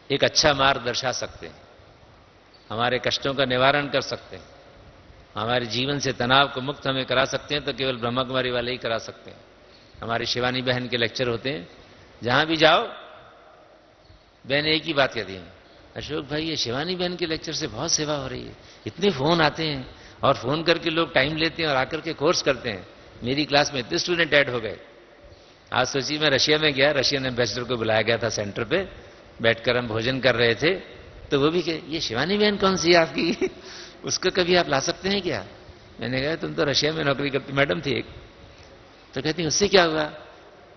एक अच्छा मार्ग दर्शा सकते हैं, हमारे कष्टों का निवारण कर सकते हैं, हमारे जीवन से तनाव को मुक्त हमें करा सकते हैं, तो केवल ब्रह्मा कुमारी वाले ही करा सकते हैं। हमारी शिवानी बहन के लेक्चर होते हैं, जहां भी जाओ बहन एक ही बात कहती हैं, अशोक भाई ये शिवानी बहन के लेक्चर से बहुत सेवा हो रही है। इतने फोन आते हैं और फोन करके लोग टाइम लेते हैं और आकर के कोर्स करते हैं। मेरी क्लास में इतने स्टूडेंट ऐड हो गए। आज सोचिए, मैं रशिया में गया, रशियन एम्बेसडर को बुलाया गया था सेंटर पे, बैठकर हम भोजन कर रहे थे, तो वो भी कहे ये शिवानी बहन कौन सी है आपकी, उसको कभी आप ला सकते हैं क्या? मैंने कहा तुम तो रशिया में नौकरी करती मैडम थी एक, तो कहती उससे क्या हुआ,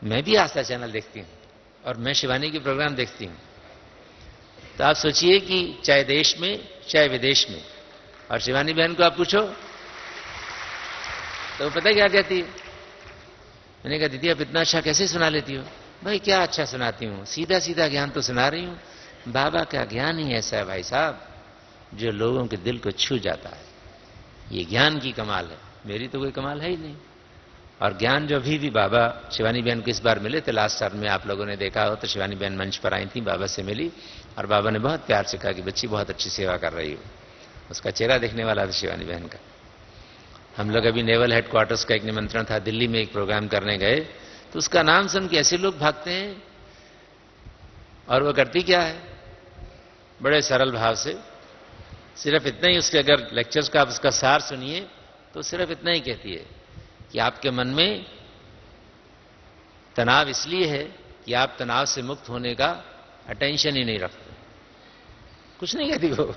मैं भी आस्था चैनल देखती हूं और मैं शिवानी के प्रोग्राम देखती हूं। तो आप सोचिए कि चाहे देश में चाहे विदेश में, और शिवानी बहन को आप पूछो तो पता क्या कहती है। मैंने कहा दीदी आप इतना अच्छा कैसे सुना लेती हो। भाई क्या अच्छा सुनाती हूं, सीधा सीधा ज्ञान तो सुना रही हूं। बाबा का ज्ञान ही ऐसा है भाई साहब जो लोगों के दिल को छू जाता है। ये ज्ञान की कमाल है, मेरी तो कोई कमाल है ही नहीं। और ज्ञान जो अभी भी बाबा शिवानी बहन को इस बार मिले थे लास्ट टर्म में, आप लोगों ने देखा हो तो शिवानी बहन मंच पर आई थी, बाबा से मिली और बाबा ने बहुत प्यार से कहा कि बच्ची बहुत अच्छी सेवा कर रही हो। उसका चेहरा देखने वाला था शिवानी बहन का। हम लोग अभी नेवल हेडक्वार्टर्स का एक निमंत्रण था, दिल्ली में एक प्रोग्राम करने गए, तो उसका नाम सुन के ऐसे लोग भागते हैं। और वो करती क्या है, बड़े सरल भाव से सिर्फ इतना ही, उसके अगर लेक्चर्स का आप उसका सार सुनिए तो सिर्फ इतना ही कहती है कि आपके मन में तनाव इसलिए है कि आप तनाव से मुक्त होने का अटेंशन ही नहीं रखते। कुछ नहीं कहती वो।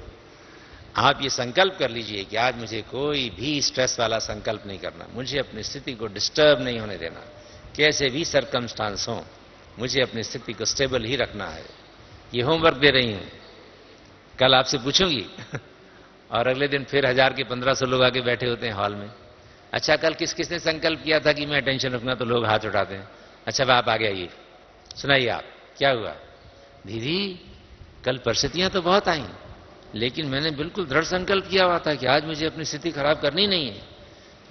आप ये संकल्प कर लीजिए कि आज मुझे कोई भी स्ट्रेस वाला संकल्प नहीं करना, मुझे अपनी स्थिति को डिस्टर्ब नहीं होने देना, कैसे भी सरकमस्टांस हो मुझे अपनी स्थिति को स्टेबल ही रखना है। ये होमवर्क दे रही हूं, कल आपसे पूछूंगी और अगले दिन फिर 1000 के 1500 लोग आके बैठे होते हैं हॉल में। अच्छा कल किस किसने संकल्प किया था कि मैं टेंशन रखूंगा, तो लोग हाथ उठाते हैं। अच्छा आप आगे आइए, सुनाइए आप क्या हुआ। दीदी कल परिस्थितियां तो बहुत आई, लेकिन मैंने बिल्कुल दृढ़ संकल्प किया हुआ था कि आज मुझे अपनी स्थिति खराब करनी नहीं है।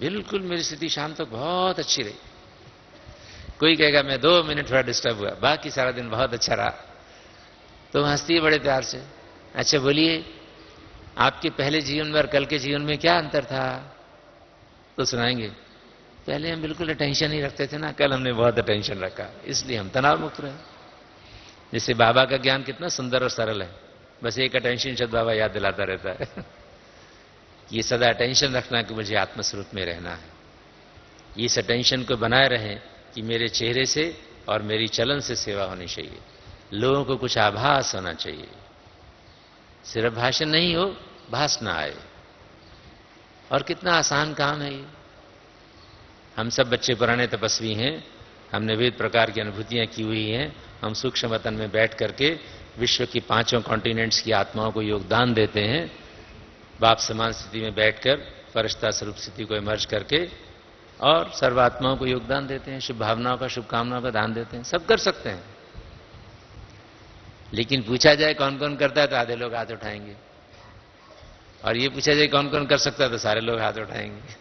बिल्कुल मेरी स्थिति शाम तक बहुत अच्छी रही। कोई कहेगा मैं 2 मिनट थोड़ा डिस्टर्ब हुआ, बाकी सारा दिन बहुत अच्छा रहा। तो हंसती है बड़े प्यार से। अच्छा बोलिए आपके पहले जीवन में और कल के जीवन में क्या अंतर था, तो सुनाएंगे। पहले हम बिल्कुल अटेंशन नहीं रखते थे ना, कल हमने बहुत अटेंशन रखा, इसलिए हम तनाव मुक्त रहे। जैसे बाबा का ज्ञान कितना सुंदर और सरल है, बस एक अटेंशन शब्द बाबा याद दिलाता रहता है ये सदा अटेंशन रखना कि मुझे आत्मस्वरूप में रहना है। इस अटेंशन को बनाए रहें कि मेरे चेहरे से और मेरी चलन से सेवा होनी चाहिए, लोगों को कुछ आभास होना चाहिए, सिर्फ भाषण नहीं हो, भास ना आए। और कितना आसान काम है ये। हम सब बच्चे पुराने तपस्वी हैं, हमने विविध प्रकार की अनुभूतियां की हुई हैं। हम सूक्ष्म वतन में बैठ करके विश्व की 5 कॉन्टिनेंट्स की आत्माओं को योगदान देते हैं। बाप समान स्थिति में बैठकर फरिश्ता स्वरूप स्थिति को इमर्ज करके और सर्वात्माओं को योगदान देते हैं, शुभ भावनाओं का, शुभकामनाओं का दान देते हैं। सब कर सकते हैं, लेकिन पूछा जाए कौन कौन करता है तो आधे लोग हाथ उठाएंगे, और ये पूछा जाए कौन कौन कर सकता है तो सारे लोग हाथ उठाएंगे।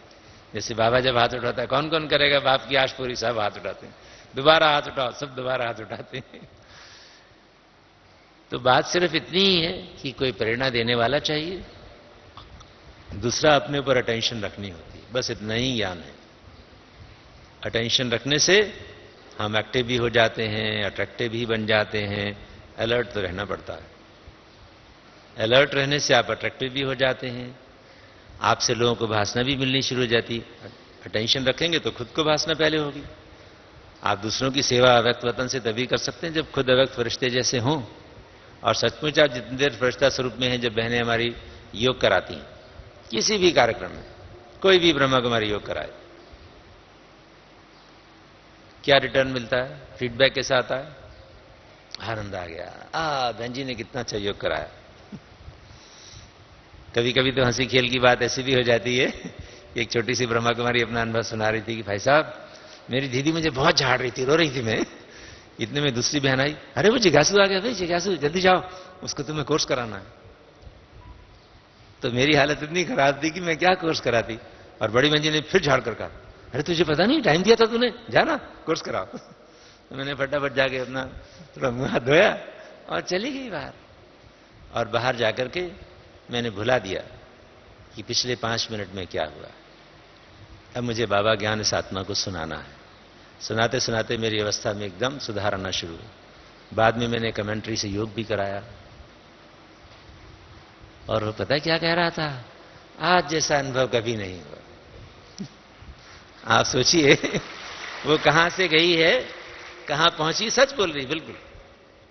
जैसे बाबा जब हाथ उठाता है, कौन कौन करेगा बाप की आश पूरी, सब हाथ उठाते हैं। दोबारा हाथ उठाओ, सब दोबारा हाथ उठाते हैं। तो बात सिर्फ इतनी ही है कि कोई प्रेरणा देने वाला चाहिए, दूसरा अपने ऊपर अटेंशन रखनी होती है, बस इतना ही ज्ञान है। अटेंशन रखने से हम एक्टिव भी हो जाते हैं, अट्रैक्टिव भी बन जाते हैं। अलर्ट तो रहना पड़ता है, अलर्ट रहने से आप अट्रैक्टिव भी हो जाते हैं, आपसे लोगों को भासना भी मिलनी शुरू हो जाती। अटेंशन रखेंगे तो खुद को भासना पहले होगी। आप दूसरों की सेवा अव्यक्त वतन से तभी कर सकते हैं जब खुद अव्यक्त फरिश्ते जैसे हों। और सचमुच आप जितनी देर फरिश्ता स्वरूप में हैं, जब बहनें हमारी योग कराती हैं किसी भी कार्यक्रम में, कोई भी ब्रह्मा कुमारी योग कराए, क्या रिटर्न मिलता है, फीडबैक कैसा आता है, आनंद आ गया, बहन जी ने कितना अच्छा योग कराया। कभी कभी तो हंसी खेल की बात ऐसी भी हो जाती है, एक छोटी सी ब्रह्मा कुमारी अपना अनुभव सुना रही थी कि भाई साहब मेरी दीदी मुझे बहुत झाड़ रही थी, रो रही थी मैं। इतने में दूसरी बहन आई, अरे वो जिज्ञासु आ गया, भाई जिज्ञासु जल्दी जाओ, उसको तुम्हें कोर्स कराना है। तो मेरी हालत इतनी खराब थी कि मैं क्या कोर्स कराती। और बड़ी बहन जी ने फिर झाड़ कर कहा, अरे तुझे पता नहीं टाइम दिया था तूने, जाना कोर्स कराओ। तो मैंने फटाफट जाके अपना थोड़ा मुंह हाथ धोया और चली गई बाहर। और बाहर जाकर के मैंने भुला दिया कि पिछले 5 मिनट में क्या हुआ। अब मुझे बाबा ज्ञान इस आत्मा को सुनाना है। सुनाते सुनाते मेरी अवस्था में एकदम सुधार आना शुरू हुआ। बाद में मैंने कमेंट्री से योग भी कराया। और वो पता क्या कह रहा था, आज जैसा अनुभव कभी नहीं हुआ। आप सोचिए वो कहां से गई है, कहां पहुंची, सच बोल रही बिल्कुल।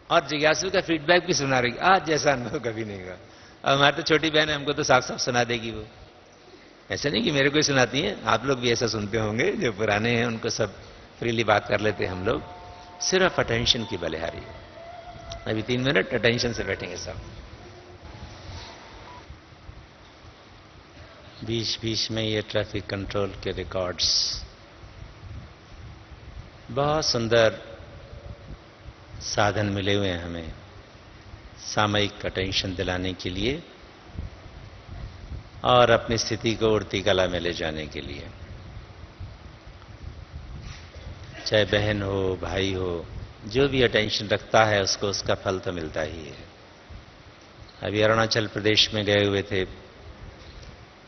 और जिज्ञासु का फीडबैक भी सुना रही, आज जैसा अनुभव कभी नहीं हुआ। अब हमारी तो छोटी बहन है, हमको तो साफ साफ सुना देगी वो। ऐसा नहीं कि मेरे को ही सुनाती हैं, आप लोग भी ऐसा सुनते होंगे, जो पुराने हैं उनको सब फ्रीली बात कर लेते हैं हम लोग। सिर्फ अटेंशन की बलिहारी। अभी 3 मिनट अटेंशन से बैठेंगे सब। बीच बीच में ये ट्रैफिक कंट्रोल के रिकॉर्ड्स, बहुत सुंदर साधन मिले हुए हैं हमें सामयिक अटेंशन दिलाने के लिए और अपनी स्थिति को उड़ती कला में ले जाने के लिए। चाहे बहन हो, भाई हो, जो भी अटेंशन रखता है उसको उसका फल तो मिलता ही है। अभी अरुणाचल प्रदेश में गए हुए थे,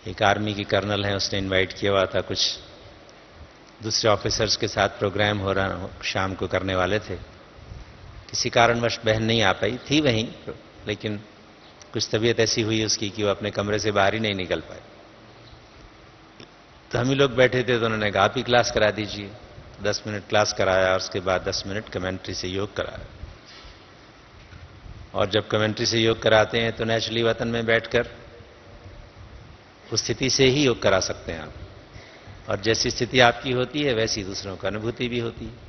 एक आर्मी की कर्नल है, उसने इनवाइट किया हुआ था, कुछ दूसरे ऑफिसर्स के साथ प्रोग्राम हो रहा, शाम को करने वाले थे। किसी कारणवश बहन नहीं आ पाई, थी वहीं, लेकिन कुछ तबीयत ऐसी हुई उसकी कि वो अपने कमरे से बाहर ही नहीं निकल पाए। तो हम ही लोग बैठे थे, तो उन्होंने कहा आप ही क्लास करा दीजिए। 10 मिनट क्लास कराया और उसके बाद 10 मिनट कमेंट्री से योग कराया। और जब कमेंट्री से योग कराते हैं तो नेचुरली वतन में बैठकर उस स्थिति से ही योग करा सकते हैं आप, और जैसी स्थिति आपकी होती है वैसी दूसरों को अनुभूति भी होती है।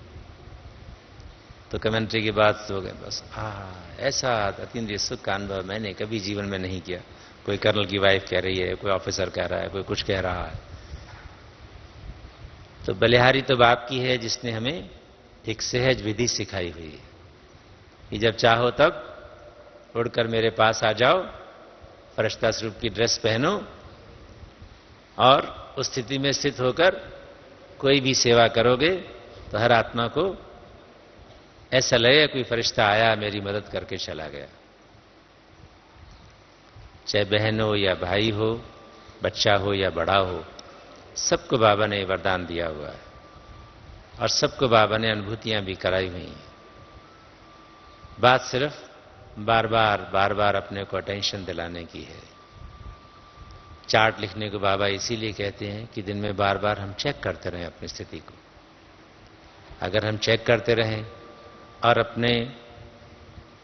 तो कमेंट्री के बाद हो गए बस, ऐसा अतीन्द्रिय सुख का अनुभव मैंने कभी जीवन में नहीं किया। कोई कर्नल की वाइफ कह रही है, कोई ऑफिसर कह रहा है, कोई कुछ कह रहा है। तो बलिहारी तो बाप की है जिसने हमें एक सहज विधि सिखाई हुई है कि जब चाहो तब उड़कर मेरे पास आ जाओ, फरिश्ता स्वरूप की ड्रेस पहनो और उस स्थिति में स्थित होकर कोई भी सेवा करोगे तो हर आत्मा को ऐसा लगेगा कोई फरिश्ता आया, मेरी मदद करके चला गया। चाहे बहन हो या भाई हो, बच्चा हो या बड़ा हो, सबको बाबा ने वरदान दिया हुआ है और सबको बाबा ने अनुभूतियां भी कराई हुई हैं। बात सिर्फ बार बार अपने को अटेंशन दिलाने की है। चार्ट लिखने को बाबा इसीलिए कहते हैं कि दिन में बार बार हम चेक करते रहें अपनी स्थिति को। अगर हम चेक करते रहें और अपने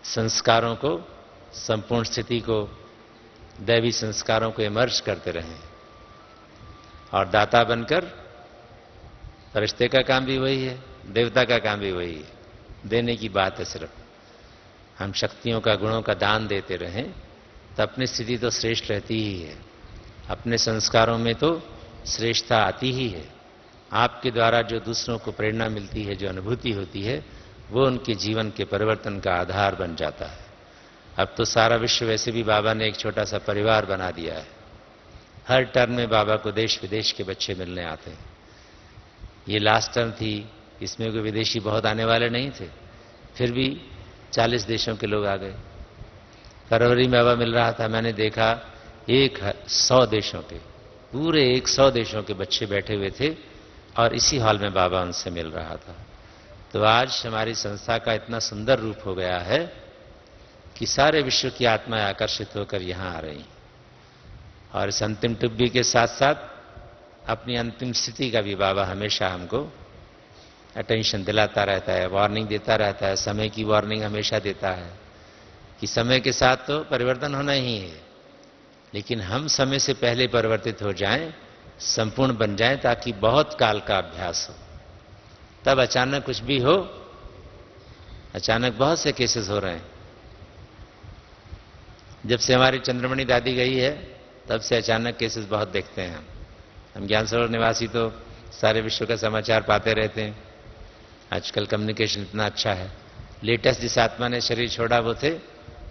संस्कारों को, संपूर्ण स्थिति को, दैवी संस्कारों को इमर्ज करते रहें और दाता बनकर, फरिश्ते का काम भी वही है, देवता का काम भी वही है, देने की बात है। सिर्फ हम शक्तियों का, गुणों का दान देते रहें तो अपनी स्थिति तो श्रेष्ठ रहती ही है, अपने संस्कारों में तो श्रेष्ठता आती ही है। आपके द्वारा जो दूसरों को प्रेरणा मिलती है, जो अनुभूति होती है, वो उनके जीवन के परिवर्तन का आधार बन जाता है। अब तो सारा विश्व वैसे भी बाबा ने एक छोटा सा परिवार बना दिया है। हर टर्म में बाबा को देश विदेश के बच्चे मिलने आते हैं। ये लास्ट टर्म थी, इसमें कोई विदेशी बहुत आने वाले नहीं थे, फिर भी 40 देशों के लोग आ गए। फरवरी में बाबा मिल रहा था, मैंने देखा 100 देशों के, पूरे 100 देशों के बच्चे बैठे हुए थे और इसी हॉल में बाबा उनसे मिल रहा था। तो आज हमारी संस्था का इतना सुंदर रूप हो गया है कि सारे विश्व की आत्माएं आकर्षित होकर यहां आ रही, और इस अंतिम टुब्बी के साथ साथ अपनी अंतिम स्थिति का भी बाबा हमेशा हमको अटेंशन दिलाता रहता है, वार्निंग देता रहता है। समय की वार्निंग हमेशा देता है कि समय के साथ तो परिवर्तन होना ही है, लेकिन हम समय से पहले परिवर्तित हो जाएं, संपूर्ण बन जाएं, ताकि बहुत काल का अभ्यास हो। तब अचानक कुछ भी हो, अचानक बहुत से केसेस हो रहे हैं। जब से हमारी चंद्रमणि दादी गई है तब से अचानक केसेस बहुत देखते हैं हम ज्ञान सरोवर निवासी तो सारे विश्व का समाचार पाते रहते हैं। आजकल कम्युनिकेशन इतना अच्छा है। लेटेस्ट जिस आत्मा ने शरीर छोड़ा वो थे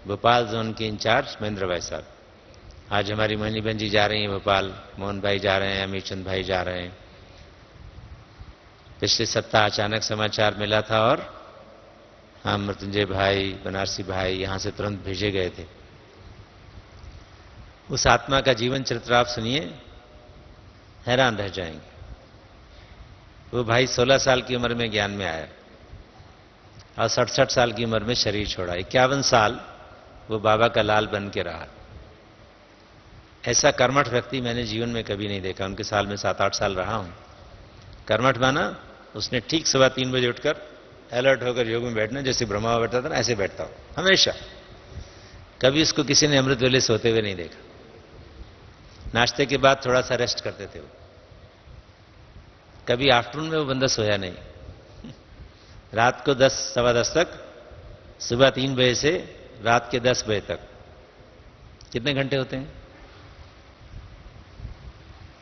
भोपाल जोन के इंचार्ज महेंद्र भाई साहब। आज हमारी मोहिनी बहन जी जा रही हैं भोपाल, मोहन भाई जा रहे हैं, अमीर चंद भाई जा रहे हैं। पिछले सप्ताह अचानक समाचार मिला था और हम मृत्युंजय भाई, बनारसी भाई यहां से तुरंत भेजे गए थे। उस आत्मा का जीवन चरित्र आप सुनिए, हैरान रह जाएंगे। वो भाई 16 साल की उम्र में ज्ञान में आया और 67 साल की उम्र में शरीर छोड़ा। 51 साल वो बाबा का लाल बन के रहा। ऐसा कर्मठ व्यक्ति मैंने जीवन में कभी नहीं देखा। उनके साल में 7-8 साल रहा हूं। कर्मठ माना उसने ठीक सुबह 3 बजे उठकर अलर्ट होकर योग में बैठना, जैसे ब्रह्मा बैठता था ना ऐसे बैठता हो हमेशा। कभी उसको किसी ने अमृत वेले सोते हुए नहीं देखा। नाश्ते के बाद थोड़ा सा रेस्ट करते थे वो। कभी आफ्टरनून में वो बंदा सोया नहीं। रात को 10 सवा 10 तक, सुबह 3 बजे से रात के 10 बजे तक। कितने घंटे होते हैं?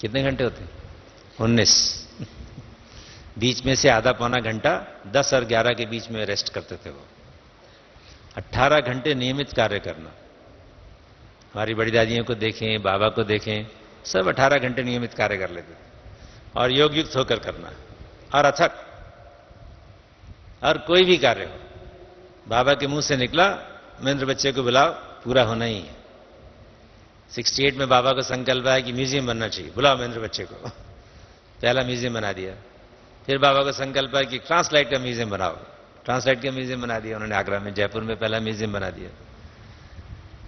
कितने घंटे होते हैं? 19। बीच में से आधा पौना घंटा 10 और 11 के बीच में रेस्ट करते थे वो। 18 घंटे नियमित कार्य करना। हमारी बड़ी दादियों को देखें, बाबा को देखें, सब 18 घंटे नियमित कार्य कर लेते थे। और योग युक्त होकर करना, और अथक। और कोई भी कार्य हो, बाबा के मुंह से निकला, महेंद्र बच्चे को बुलाओ, पूरा होना ही है। 68 में बाबा को संकल्प आया कि म्यूजियम बनना चाहिए, बुलाओ महेंद्र बच्चे को। पहला म्यूजियम बना दिया। फिर बाबा को संकल्प आया कि ट्रांसलाइट का म्यूजियम बनाओ, ट्रांसलाइट का म्यूजियम बना दिया उन्होंने। आगरा में, जयपुर में पहला म्यूजियम बना दिया।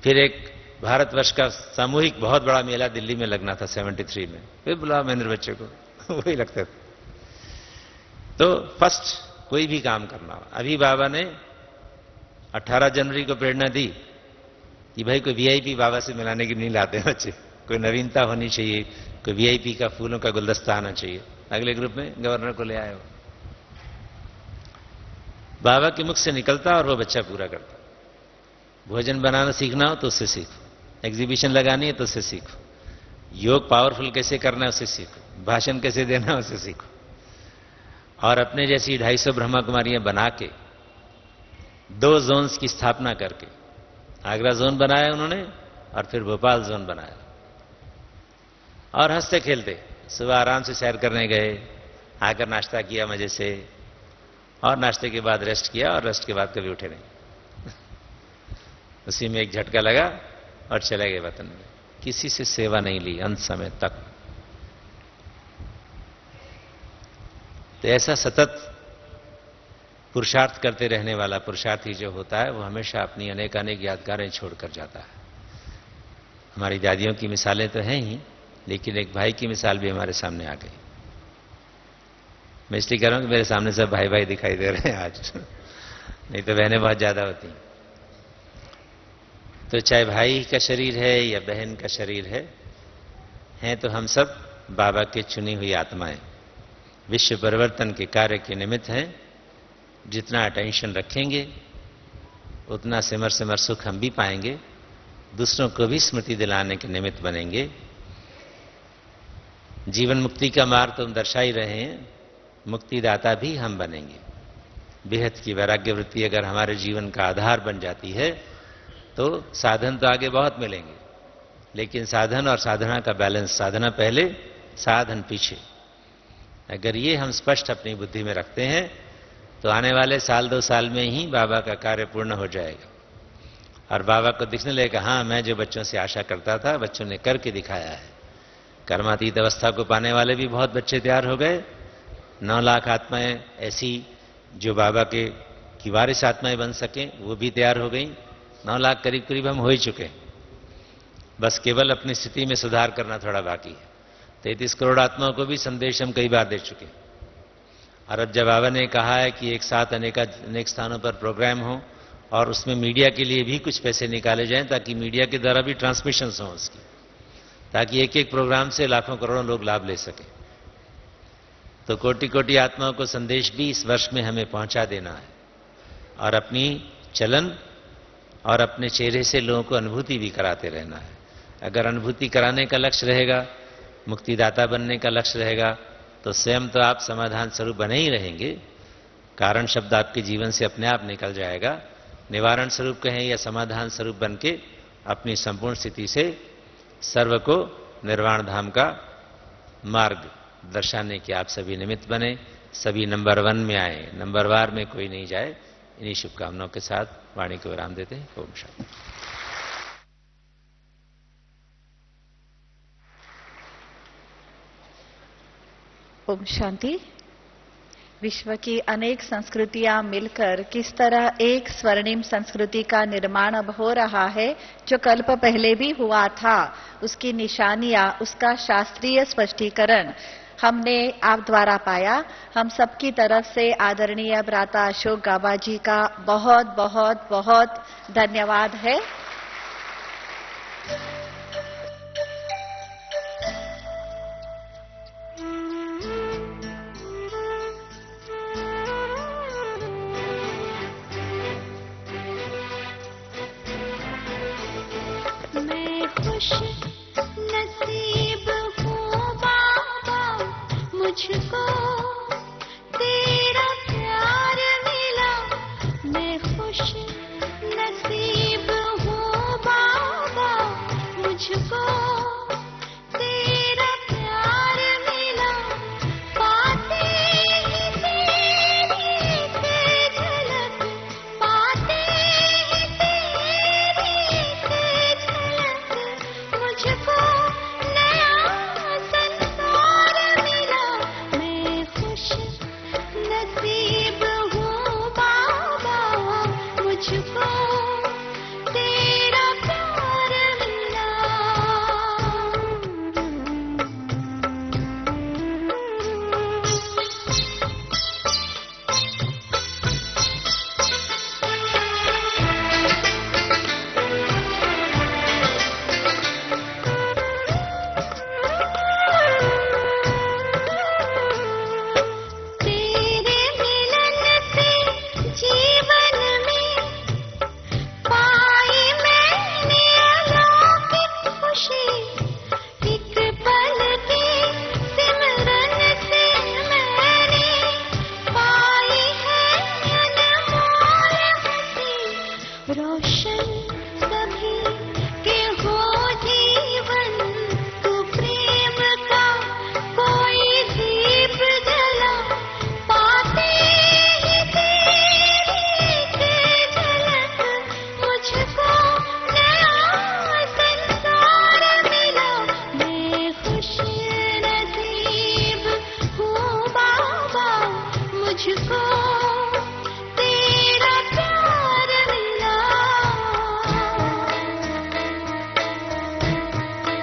फिर एक भारतवर्ष का सामूहिक बहुत बड़ा मेला दिल्ली में लगना था 73 में, फिर बुलाओ महेंद्र बच्चे को। वही लगते थे। तो फर्स्ट कोई भी काम करना। अभी बाबा ने 18 जनवरी को प्रेरणा दी कि भाई कोई वीआईपी बाबा से मिलाने की नहीं लाते बच्चे, कोई नवीनता होनी चाहिए, कोई वीआईपी का फूलों का गुलदस्ता आना चाहिए। अगले ग्रुप में गवर्नर को ले आए हो। बाबा के मुख से निकलता और वो बच्चा पूरा करता। भोजन बनाना सीखना हो तो उससे सीखो, एग्जीबिशन लगानी है तो उससे सीखो, योग पावरफुल कैसे करना है उससे सीखो, भाषण कैसे देना है उससे सीखो। और अपने जैसी 250 ब्रह्मा कुमारियां बना के 2 जोन्स की स्थापना करके, आगरा जोन बनाया उन्होंने और फिर भोपाल जोन बनाया। और हंसते खेलते सुबह आराम से सैर करने गए, आकर नाश्ता किया मजे से, और नाश्ते के बाद रेस्ट किया, और रेस्ट के बाद कभी उठे नहीं। उसी में एक झटका लगा और चले गए वतन में। किसी से सेवा नहीं ली अंत समय तक। तो ऐसा सतत पुरुषार्थ करते रहने वाला पुरुषार्थी जो होता है, वो हमेशा अपनी अनेकानेक यादगारें छोड़कर जाता है। हमारी दादियों की मिसालें तो हैं ही, लेकिन एक भाई की मिसाल भी हमारे सामने आ गई। मैं इसलिए कह रहा हूं कि मेरे सामने सब भाई भाई दिखाई दे रहे हैं आज, नहीं तो बहनें बहुत ज्यादा होती हैं। तो चाहे भाई का शरीर है या बहन का शरीर है, हैं तो हम सब बाबा की चुनी हुई आत्माएं, विश्व परिवर्तन के कार्य के निमित्त हैं। जितना अटेंशन रखेंगे उतना सिमर सिमर सुख हम भी पाएंगे, दूसरों को भी स्मृति दिलाने के निमित्त बनेंगे। जीवन मुक्ति का मार्ग तो हम दर्शा ही रहे हैं, मुक्तिदाता भी हम बनेंगे। बेहद की वैराग्य वृत्ति अगर हमारे जीवन का आधार बन जाती है तो साधन तो आगे बहुत मिलेंगे, लेकिन साधन और साधना का बैलेंस, साधना पहले साधन पीछे, अगर ये हम स्पष्ट अपनी बुद्धि में रखते हैं तो आने वाले साल 2 साल में ही बाबा का कार्य पूर्ण हो जाएगा। और बाबा को दिखने लगेगा, हाँ मैं जो बच्चों से आशा करता था बच्चों ने करके दिखाया है। कर्मातीत अवस्था को पाने वाले भी बहुत बच्चे तैयार हो गए। 9 लाख आत्माएं ऐसी जो बाबा के की वारिस आत्माएं बन सकें वो भी तैयार हो गई। 9 लाख करीब करीब हम हो ही चुके हैं, बस केवल अपनी स्थिति में सुधार करना थोड़ा बाकी है। 33 करोड़ आत्माओं को भी संदेश हम कई बार दे चुके। और अब जब बाबा ने कहा है कि एक साथ अनेक स्थानों पर प्रोग्राम हो और उसमें मीडिया के लिए भी कुछ पैसे निकाले जाएं ताकि मीडिया के द्वारा भी ट्रांसमिशंस हों उसकी, ताकि एक एक प्रोग्राम से लाखों करोड़ों लोग लाभ ले सकें। तो कोटि कोटि आत्माओं को संदेश भी इस वर्ष में हमें पहुंचा देना है और अपनी चलन और अपने चेहरे से लोगों को अनुभूति भी कराते रहना है। अगर अनुभूति कराने का लक्ष्य रहेगा, मुक्तिदाता बनने का लक्ष्य रहेगा, तो स्वयं तो आप समाधान स्वरूप बने ही रहेंगे। कारण शब्द आपके जीवन से अपने आप निकल जाएगा। निवारण स्वरूप कहें या समाधान स्वरूप बन के अपनी संपूर्ण स्थिति से सर्व को निर्वाण धाम का मार्ग दर्शाने के आप सभी निमित्त बने। सभी नंबर 1 में आए, नंबर वार में कोई नहीं जाए। इन्हीं शुभकामनाओं के साथ वाणी को विराम देते हैं। ओम शांति। ओम शांति। विश्व की अनेक संस्कृतियां मिलकर किस तरह एक स्वर्णिम संस्कृति का निर्माण अब हो रहा है, जो कल्प पहले भी हुआ था, उसकी निशानियां, उसका शास्त्रीय स्पष्टीकरण हमने आप द्वारा पाया। हम सबकी तरफ से आदरणीय भ्राता अशोक गाबा जी का बहुत बहुत बहुत धन्यवाद है। खुश